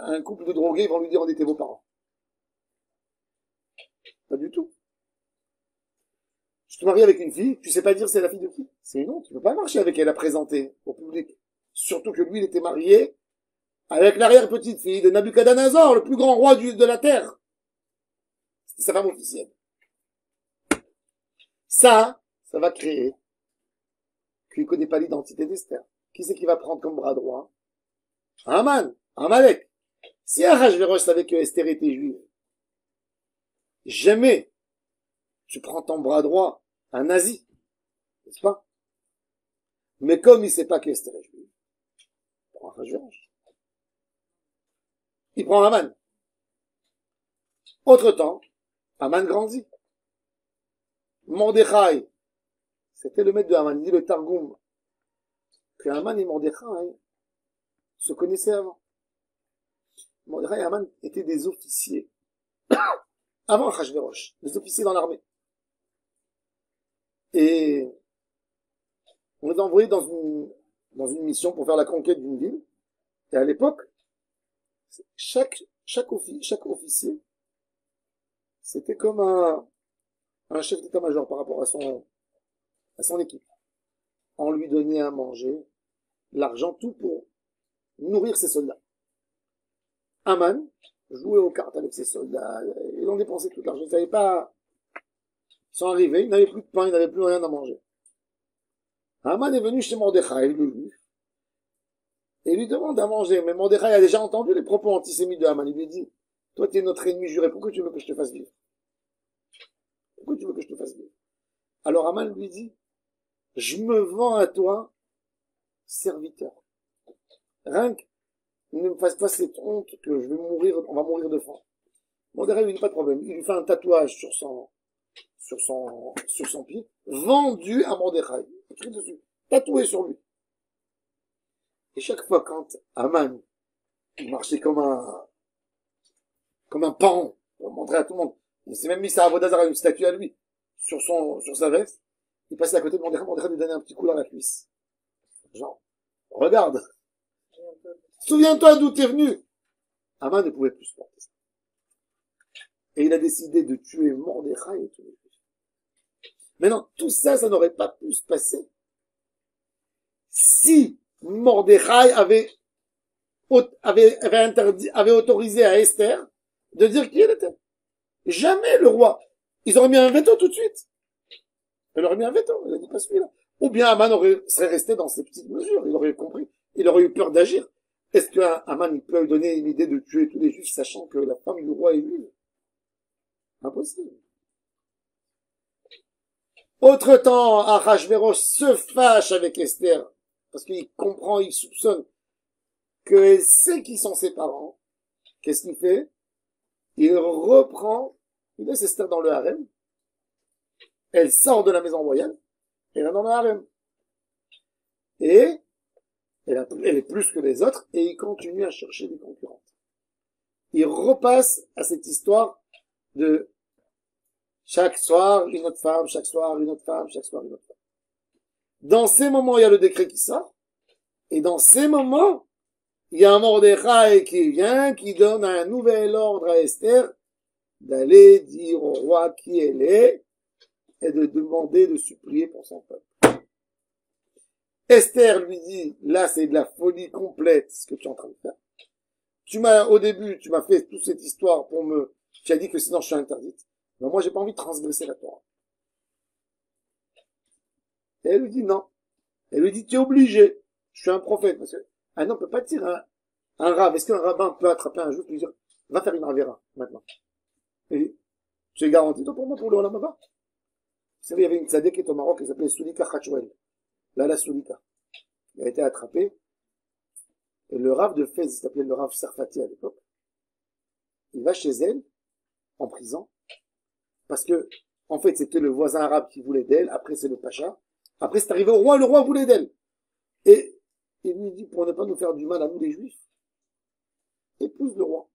A: un couple de drogués, ils vont lui dire on était vos parents. Pas du tout. Je te maries avec une fille, tu sais pas dire c'est la fille de qui? C'est non, tu peux pas marcher avec elle à présenter au public. Surtout que lui, il était marié avec l'arrière-petite-fille de Nabuchodonosor, le plus grand roi de la terre. C'était sa femme officielle. Ça va créer qu'il connaît pas l'identité d'Esther. Qui c'est qui va prendre comme bras droit? Haman, Amalek. Si Ahashverosh savait que Esther était juive, jamais tu prends ton bras droit un nazi, n'est-ce pas? Mais comme il sait pas qu'Esther est juive, il prend Ahashverosh. Il prend Haman. Autre temps, Haman grandit. Mordechai, c'était le maître de Haman, il dit le Targum, que Haman et Mordechai se connaissaient avant. Mordechai et Haman étaient des officiers. Avant Ahashverosh, des officiers dans l'armée. Et on les a envoyés dans une mission pour faire la conquête d'une ville. Et à l'époque, chaque officier, c'était comme un chef d'état-major par rapport à son équipe. On lui donnait à manger, l'argent, tout pour nourrir ses soldats. Haman jouait aux cartes avec ses soldats, ils ont dépensé tout l'argent, ils savaient pas, ils sont arrivés, ils n'avaient plus de pain, ils n'avaient plus rien à manger. Haman est venu chez Mordechai, le juif, et lui demande à manger, mais Mordechai a déjà entendu les propos antisémites de Haman, il lui dit, toi tu es notre ennemi juré, pourquoi tu veux que je te fasse vivre? Pourquoi tu veux que je te fasse vivre? Alors Haman lui dit, je me vends à toi, serviteur. Rien que ne me fasse pas cette honte que je vais mourir, on va mourir de faim. Mordechai lui dit pas de problème. Il lui fait un tatouage sur son pied, vendu à Mordechai. Écrit dessus. Tatoué sur lui. Et chaque fois quand Haman, il marchait comme un parent, pour montrer à tout le monde. Il s'est même mis sa Avodazara, une statue à lui, sur sa veste. Il passait à côté de Mordechai, Mordechai lui donnait un petit coup dans la cuisse. Genre, regarde. Souviens-toi d'où t'es venu. Haman ne pouvait plus supporter ça. Et il a décidé de tuer Mordechai et tous les juifs. Maintenant, tout ça, ça n'aurait pas pu se passer si Mordechai avait autorisé à Esther de dire qui elle était. Jamais le roi. Ils auraient mis un veto tout de suite. Il aurait mis un veto. Il a dit pas celui-là. Ou bien Haman serait resté dans ses petites mesures. Il aurait compris. Il aurait eu peur d'agir. Est-ce que Haman peut lui donner une idée de tuer tous les juifs sachant que la femme du roi est juive? Impossible. Autre temps, Ahashverosh se fâche avec Esther parce qu'il comprend, il soupçonne qu'elle sait qui sont ses parents. Qu'est-ce qu'il fait? Il laisse Esther dans le harem. Elle sort de la maison royale. Elle va dans le harem. Et elle est plus que les autres, et il continue à chercher des concurrentes. Il repasse à cette histoire de chaque soir une autre femme, chaque soir une autre femme, chaque soir une autre femme. Dans ces moments, il y a le décret qui sort, et dans ces moments, il y a un Mordechai qui vient, qui donne un nouvel ordre à Esther d'aller dire au roi qui elle est, et de demander, de supplier pour son peuple. Esther lui dit, là c'est de la folie complète ce que tu es en train de faire. Au début, tu m'as fait toute cette histoire tu as dit que sinon je suis interdite. Mais moi j'ai pas envie de transgresser la Torah. Et elle lui dit non. Elle lui dit, tu es obligé. Je suis un prophète. Parce que un homme peut pas dire un rave. Est-ce qu'un rabbin peut attraper un juif et lui dire, va faire une ravera, maintenant? Et j'ai garanti, toi pour moi, pour le Olam Haba. Vous savez, il y avait une tzaddik qui est au Maroc, qui s'appelait Sulika Khachouel. La Sulika. Il a été attrapé. Et le Rav de Fès, il s'appelait le Rav Sarfati à l'époque. Il va chez elle, en prison, parce que, en fait, c'était le voisin arabe qui voulait d'elle, après c'est le Pacha, après c'est arrivé au roi, le roi voulait d'elle. Et il lui dit, pour ne pas nous faire du mal à nous les juifs, épouse le roi.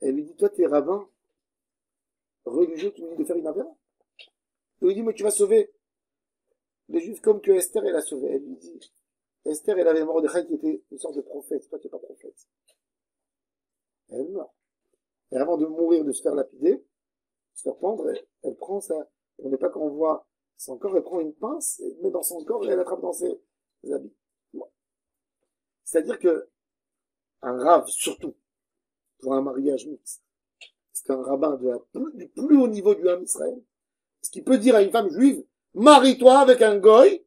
A: Et elle lui dit, toi t'es rabbin, religieux, tu me dis de faire une avéra. Il lui dit, mais tu vas sauver les juifs comme que Esther, elle a sauvé. Elle lui dit, Esther, elle avait Mordechai qui était une sorte de prophète, toi tu n'es pas prophète. Elle meurt. Et avant de mourir, de se faire lapider, se faire pendre, elle prend pour ne pas qu'on voit son corps, elle prend une pince, elle met dans son corps et elle attrape dans ses habits. Bon. C'est-à-dire que un rave, surtout, pour un mariage mixte, c'est qu'un rabbin du plus haut niveau du Ham Israël, ce qui peut dire à une femme juive, marie-toi avec un goy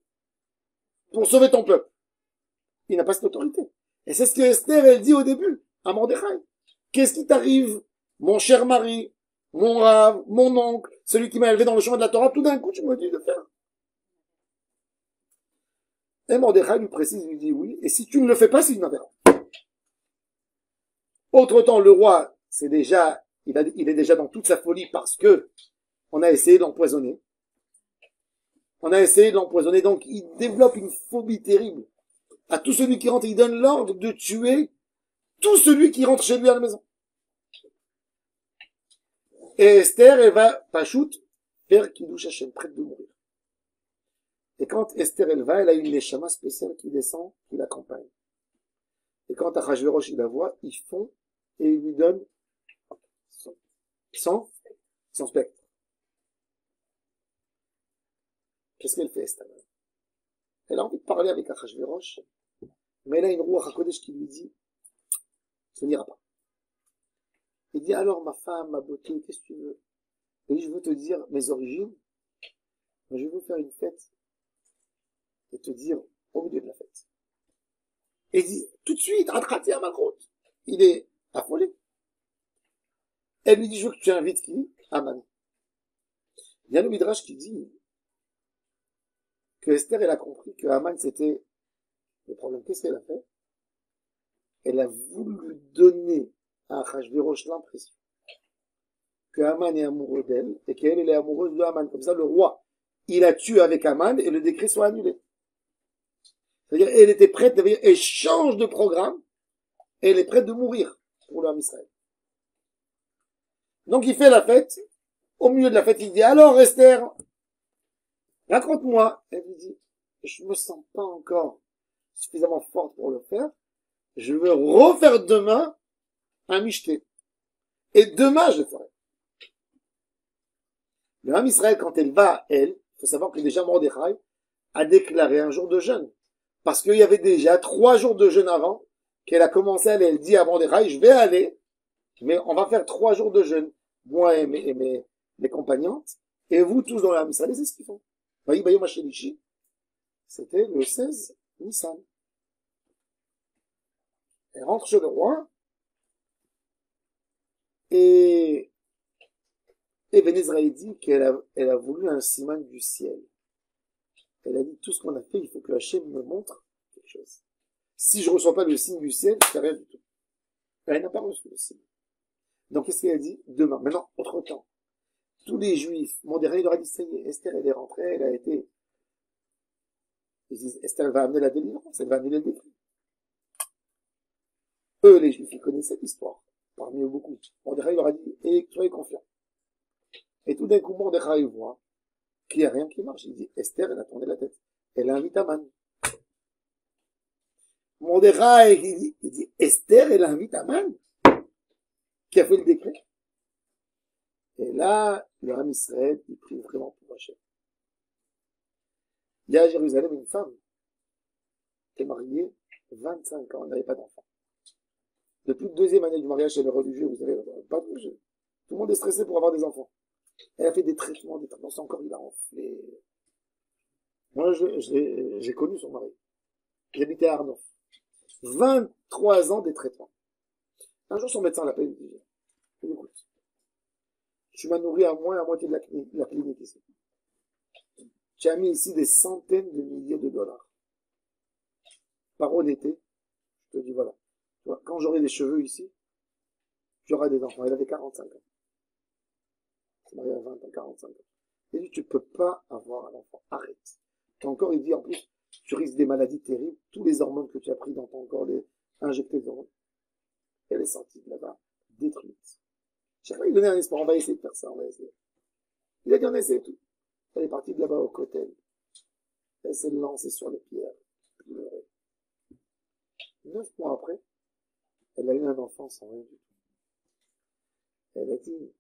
A: pour sauver ton peuple. Il n'a pas cette autorité. Et c'est ce que Esther, elle dit au début, à Mordechai. Qu'est-ce qui t'arrive, mon cher mari, mon rave, mon oncle, celui qui m'a élevé dans le chemin de la Torah, tout d'un coup, tu me dis de faire. Et Mordechai lui précise, lui dit oui, et si tu ne le fais pas, c'est une affaire. Autre temps, le roi, il est déjà dans toute sa folie parce que on a essayé de l'empoisonner. Donc il développe une phobie terrible à tout celui qui rentre, il donne l'ordre de tuer tout celui qui rentre chez lui à la maison. Et Esther, elle va, Pachout, faire Kiddush Hashem, prête de mourir. Et quand Esther, elle va, elle a une neshama spéciale qui descend, qui l'accompagne. Et quand Achashverosh, il la voit, il fond et il lui donne son spectre. Qu'est-ce qu'elle fait, Esther? Elle a envie de parler avec Achashverosh, mais elle a une Ruach HaKodesh qui lui dit, ça n'ira pas. Il dit, alors ma femme, ma beauté, qu'est-ce que tu veux? Et je veux te dire mes origines, mais je veux faire une fête et te dire au milieu de la fête. Et il dit, tout de suite, attraper à ma croûte. Il est affolé. Elle lui dit, je veux que tu invites qui? Aman. Il y a le Midrash qui dit que Esther, elle a compris que Aman, c'était le problème. Qu'est-ce qu'elle a fait? Elle a voulu donner à Achashverosh l'impression que Aman est amoureux d'elle et qu'elle, elle est amoureuse de Aman. Comme ça, le roi, il a tué avec Aman et le décret soit annulé. C'est-à-dire, elle était prête, elle change de programme, et elle est prête de mourir pour l'homme Israël. Donc il fait la fête, au milieu de la fête, il dit, alors Esther, raconte-moi. Elle lui dit, je me sens pas encore suffisamment forte pour le faire, je veux refaire demain un michté. Et demain, je le ferai. Le Ham Israël, quand elle va, il faut savoir que déjà Mordechai a déclaré un jour de jeûne. Parce qu'il y avait déjà 3 jours de jeûne avant qu'elle a commencé à aller. Elle dit à Mordechai, je vais aller, mais on va faire 3 jours de jeûne. Moi et mes compagnantes, et vous tous dans le Ham Israël, c'est ce qu'ils font. C'était le 16 Nissan. Elle rentre chez le roi, et Ben Ezraï dit qu'elle a voulu un siman du ciel. Elle a dit, tout ce qu'on a fait, il faut que Hachem me montre quelque chose. Si je reçois pas le signe du ciel, je fais rien du tout. Elle n'a pas reçu le signe. Donc, qu'est-ce qu'elle a dit? Demain. Maintenant, autre temps. Tous les juifs, Mordechai leur a dit, ça y est, Esther, elle est rentrée, elle a été. Ils disent, Esther, elle va amener la délivrance, elle va amener le décret. Eux, les juifs, ils connaissaient l'histoire. Parmi eux, beaucoup. Mordechai leur a dit, soyez confiants. Et tout d'un coup, Mordechai voit qu'il n'y a rien qui marche. Il dit, Esther, elle a tourné la tête. Elle invite Aman. Mordechai, il dit, Esther, elle invite Aman, qui a fait le décret. Et là, le Ham Israël, il prie vraiment pour Hachem. Il y a à Jérusalem une femme qui est mariée 25 ans, elle n'avait pas d'enfant. Depuis la 2e année du mariage chez les religieux, vous savez, pas de religieux. Tout le monde est stressé pour avoir des enfants. Elle a fait des traitements, son corps il a enflé. Moi, j'ai connu son mari. J'habitais à Arnaud. 23 ans des traitements. Un jour, son médecin l'appelle et lui dit, écoute, tu m'as nourri à moi et à moitié de la clinique ici. Tu as mis ici des centaines de milliers de dollars. Par honnêteté, je te dis voilà. Tu vois, quand j'aurai des cheveux ici, j'aurai des enfants. Elle avait 45 ans. Elle s'est mariée à 20 ans, 45 ans. Il dit, tu peux pas avoir un enfant. Arrête. Ton corps, il dit, en plus, tu risques des maladies terribles. Tous les hormones que tu as pris dans ton corps, les injectés de hormones. Elle est sortie de là-bas, détruite. Chaque fois, il donnait un espoir. On va essayer de faire ça, on va essayer. Il a dit, on essaie tout. Elle est partie de là-bas au Kotel. Elle s'est lancée sur les pierres. Pleurer. 9 mois après, elle a eu un enfant sans rien du tout. Elle a dit,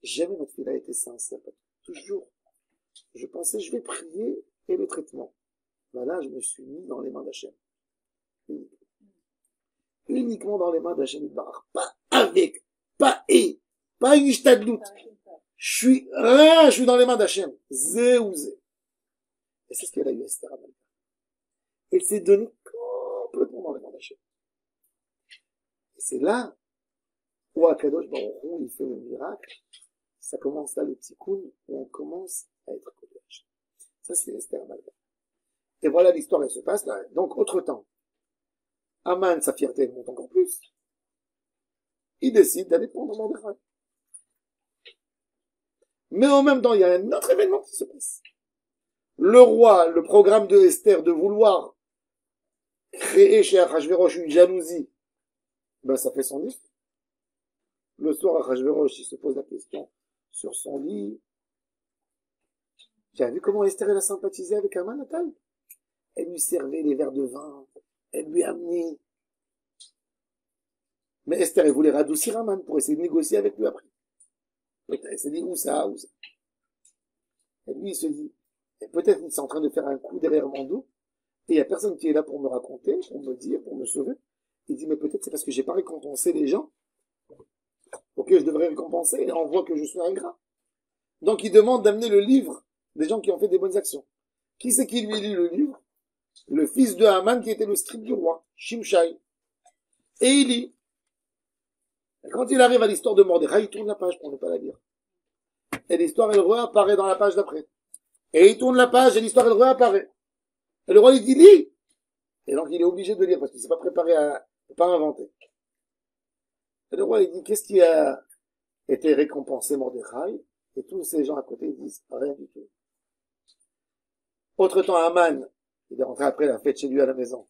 A: jamais notre fille a été sincère. Toujours je pensais, je vais prier et le traitement. Ben là, je me suis mis dans les mains d'Hachem. Uniquement dans les mains d'Hachem Yitbarach. Pas avec, pas une ishtadlout. Je suis dans les mains d'Hachem. Zé ou zé. Et c'est ce qu'elle a eu, Esther Amalka. Elle s'est donnée complètement dans les mains d'Hachem. Et c'est là où Akadosh Baruch Hu, il fait le miracle. Ça commence là, le tikkun, où on commence à être collège. Ça, c'est Esther Amalka. Et voilà l'histoire, elle se passe là. Donc, autre temps. Aman, sa fierté, elle monte encore plus. Il décide d'aller prendre Mordechai. Mais en même temps, il y a un autre événement qui se passe. Le roi, le programme de Esther de vouloir créer chez Achashverosh une jalousie, ben ça fait son effet. Le soir, Achashverosh, il se pose la question sur son lit. Tu as vu comment Esther elle a sympathisé avec Aman, Natal? Elle lui servait les verres de vin, elle lui amenait. Mais Esther, elle voulait radoucir Aman pour essayer de négocier avec lui après. Elle s'est dit, où ça? Et lui, il se dit, peut-être qu'il est en train de faire un coup derrière mon dos, et il n'y a personne qui est là pour me raconter, pour me dire, pour me sauver. Il dit, mais peut-être c'est parce que j'ai pas récompensé les gens, auxquels je devrais récompenser, et on voit que je suis ingrat. Donc il demande d'amener le livre des gens qui ont fait des bonnes actions. Qui c'est qui lui lit le livre? Le fils de Haman qui était le scribe du roi, Shimshai. Et il lit. Et quand il arrive à l'histoire de Mordechai, il tourne la page pour ne pas la lire. Et l'histoire, elle réapparaît dans la page d'après. Et il tourne la page et l'histoire, elle réapparaît. Et le roi, il dit, lis! Et donc, il est obligé de lire parce qu'il s'est pas préparé à pas inventer. Et le roi, il dit, qu'est-ce qui a été récompensé Mordechai? Et tous ces gens à côté, ils disent, rien du tout. Autre temps, Haman, il est rentré après la fête chez lui à la maison.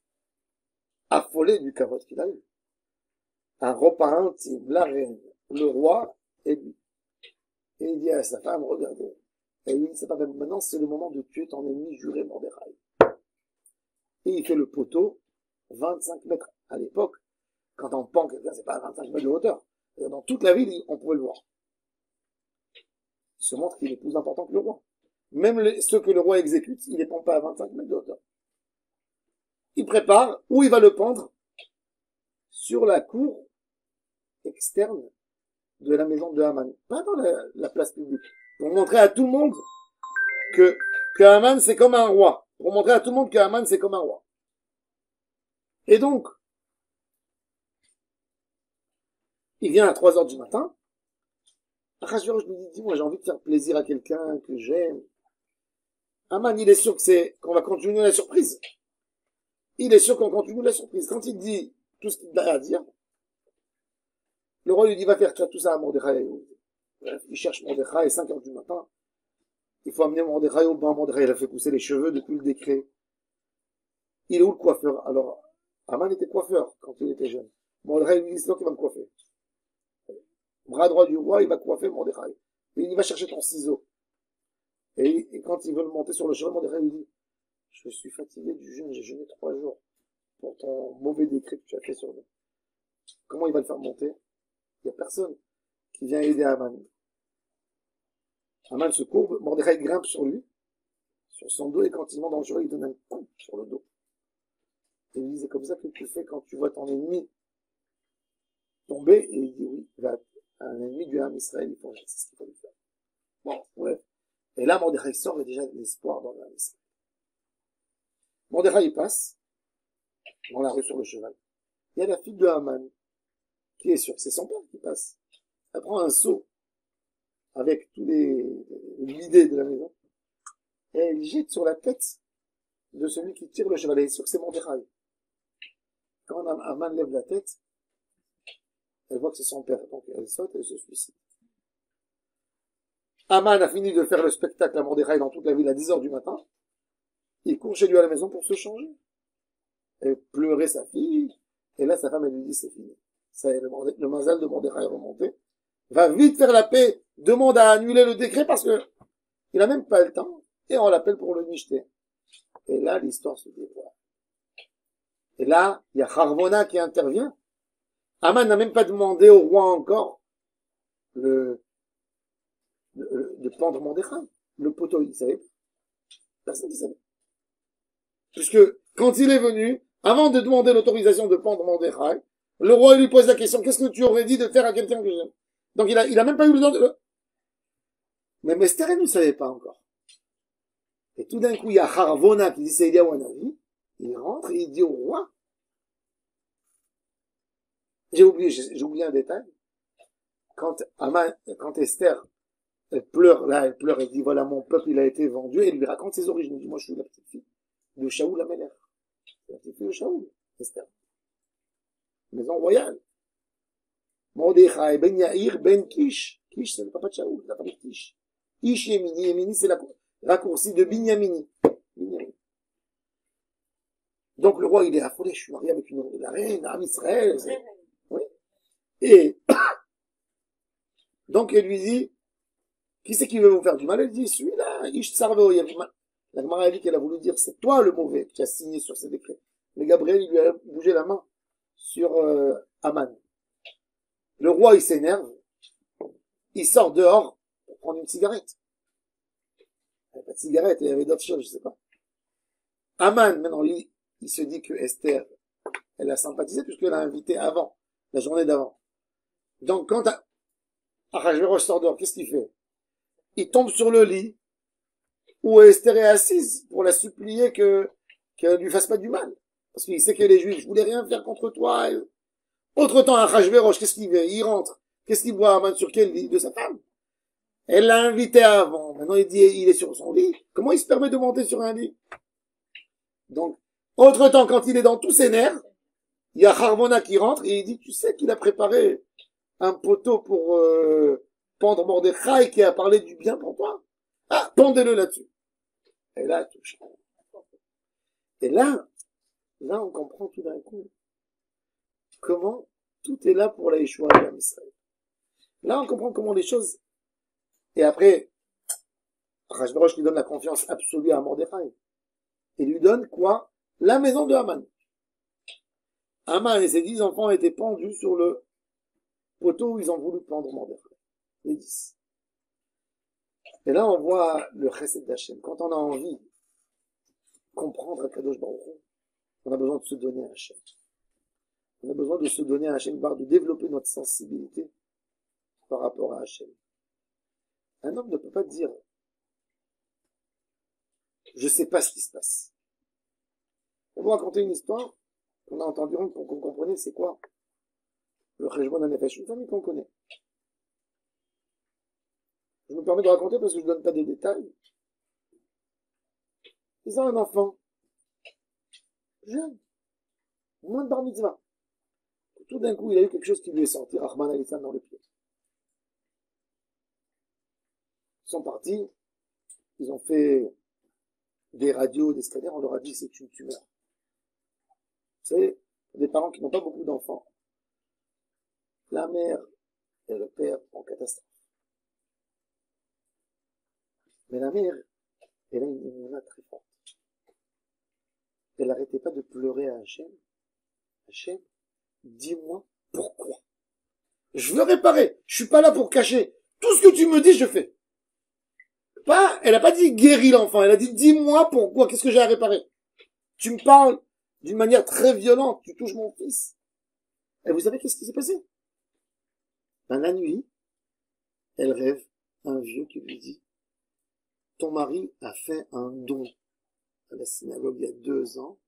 A: Affolé du carotte qu'il a eu. Un repas intime, la reine, le roi et lui. Et il dit à sa femme, regardez. Et il dit, c'est pas même maintenant, c'est le moment de tuer ton ennemi juré Mordechai. Et il fait le poteau, 25 mètres à l'époque. Quand on pend quelqu'un, c'est pas à 25 mètres de hauteur. Dans toute la ville, on pouvait le voir. Il se montre qu'il est plus important que le roi. Même ceux que le roi exécute, il les pend pas à 25 mètres de hauteur. Il prépare où il va le pendre sur la cour externe de la maison de Haman, pas dans la place publique, pour montrer à tout le monde que Haman c'est comme un roi, pour montrer à tout le monde que Haman c'est comme un roi. Et donc, il vient à 3 heures du matin, Achashverosh lui dit, dis-moi, j'ai envie de faire plaisir à quelqu'un que j'aime. Haman, il est sûr que qu'on va continuer la surprise. Il est sûr qu'on continue la surprise. Quand il dit tout ce qu'il a à dire, le roi lui dit, va faire tout ça à Mordechai. Il cherche Mordechai, 5 heures du matin. Il faut amener Mordechai au bain. Mordechai, il a fait pousser les cheveux depuis le décret. Il est où le coiffeur? Alors, Haman était coiffeur quand il était jeune. Mordechai lui dit, c'est toi qui vas me coiffer. Bras droit du roi, il va coiffer Mordechai. Et il va chercher ton ciseau. Et quand il veut le monter sur le cheval, Mordechai lui dit, je suis fatigué du jeûne, j'ai jeûné 3 jours pour ton mauvais décret que tu as fait sur nous. Comment il va le faire monter? Il n'y a personne qui vient aider Haman. Haman se courbe, Mordechai grimpe sur lui, sur son dos, et quand il monte dans le cheval, il donne un coup sur le dos. Et il dit, c'est comme ça que tu fais quand tu vois ton ennemi tomber, et il dit, oui, un ennemi du Ham Israël, il faut, c'est ce qu'il faut lui faire. Bon, ouais. Et là, Mordechai sort, et déjà l'espoir dans le Ham Israël. Mordechai, il passe, dans la rue sur le cheval. Il y a la fille de Haman, qui est sûre que c'est son père qui passe. Elle prend un seau, avec tous les idées de la maison, et elle jette sur la tête de celui qui tire le cheval. Elle est sûre que c'est Mordechai. Quand Haman lève la tête, elle voit que c'est son père, donc elle saute et elle se suicide. Haman a fini de faire le spectacle à Mordechai dans toute la ville à 10 heures du matin. Il court chez lui à la maison pour se changer. Et pleurer sa fille. Et là, sa femme, elle lui dit, c'est fini. Ça y est, le mazal de Mordechai est remonté. Va vite faire la paix. Demande à annuler le décret parce que il a même pas le temps. Et on l'appelle pour le nicheter. Et là, l'histoire se dévoile. Et là, il y a Harmona qui intervient. Haman n'a même pas demandé au roi encore de pendre Mordechai. le poteau, il savait. Personne ne savait. Puisque, quand il est venu, avant de demander l'autorisation de pendre Mordechai, le roi lui pose la question, qu'est-ce que tu aurais dit de faire à quelqu'un que j'aime? Donc il a même pas eu le temps de... Mais Esther, elle ne savait pas encore. Et tout d'un coup, il y a Harvona qui dit c'est Eliyahu Hanavi. Il rentre et il dit au roi. J'ai oublié un détail. Quand Esther, elle pleure, elle dit voilà, mon peuple, il a été vendu, et elle lui raconte ses origines. Elle dit, moi, je suis la petite fille de Shaoul Améler. La petite fille de Shaoul, Esther. Maison royale. Mordechai ben Yair ben Kish. Kish, c'est le papa de Shaoul, c'est la famille de Kish. Ish Yemini. Yemini, c'est la raccourci de Binyamini. Donc le roi, il est affolé, je suis marié avec la reine, Am Israël. Oui. Et donc elle lui dit, qui c'est qui veut vous faire du mal? Elle dit, celui-là, Ish Tsarveo. La Gemara a dit qu'elle a voulu dire, c'est toi le mauvais qui a signé sur ces décrets. Mais Gabriel, il lui a bougé la main sur Aman. Le roi, il s'énerve, il sort dehors pour prendre une cigarette. Il n'y avait pas de cigarette, il y avait d'autres choses, je sais pas. Aman, maintenant, il se dit que Esther, elle a sympathisé puisqu'elle a invité avant, la journée d'avant. Donc, quand Ahasverosh sort dehors, qu'est-ce qu'il fait? Il tombe sur le lit où Esther est assise pour la supplier qu'elle lui fasse pas du mal. Parce qu'il sait que les Juifs, je voulais rien faire contre toi. Autre temps, Ahasverosh, qu'est-ce qu'il fait? Il rentre. Qu'est-ce qu'il voit Aman sur quel lit? De sa femme. Elle l'a invité avant. Maintenant, il dit, il est sur son lit. Comment il se permet de monter sur un lit? Donc, autre temps, quand il est dans tous ses nerfs, il y a Harmona qui rentre et il dit, tu sais qu'il a préparé un poteau pour pendre Mordechai qui a parlé du bien pour toi? Ah, pendez-le là-dessus. Et là, tout change. Et là, on comprend tout d'un coup comment tout est là pour la Yeshua de Israël. Là, on comprend comment les choses... Et après, Ahasverosh lui donne la confiance absolue à Mordechai. Et lui donne quoi? La maison de Haman. Haman et ses 10 enfants étaient pendus sur le poteau où ils ont voulu pendre Mordechai. Les 10. Et là, on voit le chesed d'Hachem. Quand on a envie de comprendre Kadosh Baruch Hu, on a besoin de se donner à Hachem. On a besoin de se donner à Hachem, de développer notre sensibilité par rapport à Hachem. Un homme ne peut pas dire je sais pas ce qui se passe. On va raconter une histoire qu'on a entendue pour qu'on comprenne c'est quoi le Cheshbon HaNefesh, une famille qu'on connaît. Je me permets de raconter parce que je ne donne pas des détails. Ils ont un enfant jeune, moins de bar mitzvah. Tout d'un coup, il a eu quelque chose qui lui est sorti, Rahman Alissan dans le pied. Ils sont partis, ils ont fait des radios, des scanners, on leur a dit que c'est une tumeur. Vous savez, des parents qui n'ont pas beaucoup d'enfants, la mère et le père en catastrophe. Mais la mère, elle a une émouna très forte. Elle n'arrêtait pas de pleurer à Hachem. Hachem, dis-moi pourquoi. Je veux réparer. Je suis pas là pour cacher. Tout ce que tu me dis, je fais. Elle a pas dit guéris l'enfant. Elle a dit dis-moi pourquoi. Qu'est-ce que j'ai à réparer? Tu me parles d'une manière très violente. Tu touches mon fils. Et vous savez qu'est-ce qui s'est passé? La nuit, elle rêve un vieux qui lui dit ton mari a fait un don à la synagogue il y a 2 ans.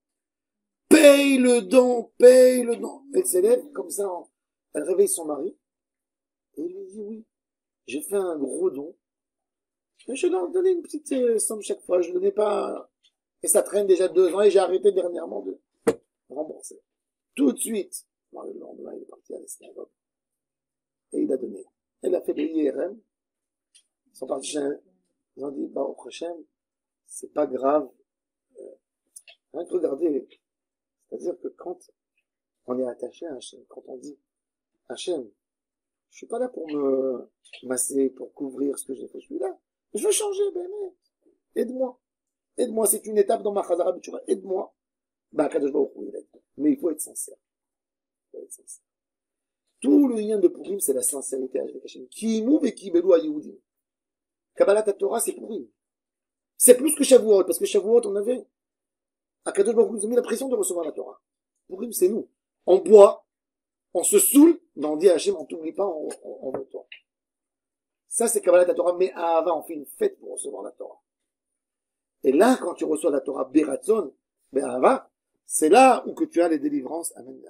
A: Paye le don, paye le don. Elle s'élève comme ça, elle réveille son mari, et il lui dit oui, j'ai fait un gros don, mais je leur donnais une petite somme chaque fois, je ne donnais pas, et ça traîne déjà 2 ans, et j'ai arrêté dernièrement de rembourser. Tout de suite, le lendemain, il est parti à la synagogue, et il a donné. Elle a fait le IRM, ils sont partis chez un, ils ont dit, bah, au prochain, c'est pas grave, rien que regardez, c'est-à-dire que quand on est attaché à Hachem, quand on dit Hachem, je suis pas là pour me masser, pour couvrir ce que j'ai fait, je suis là, je veux changer, ben aide-moi. Aide-moi, c'est une étape dans ma Chazara B'Tshuva, aide-moi. Ben, Kadosh Baruch Hu, il aide. Mais il faut être sincère. Tout le lien de Purim, c'est la sincérité avec Hachem. Ki imou ve ki belou ha Yehudim. Kabbalat Torah, c'est Purim. C'est plus que Shavuot, parce que Shavuot, on avait, Akadosh Baruch Hu nous a mis la pression de recevoir la Torah. Purim, c'est nous. On boit, on se saoule, mais on dit à Hachem, on t'oublie pas, on veut toi. Ça, c'est Kabbalat la Torah, mais à Ahava, on fait une fête pour recevoir la Torah. Et là, quand tu reçois la Torah Beratzon, Be'ahava, c'est là où que tu as les délivrances. Amen.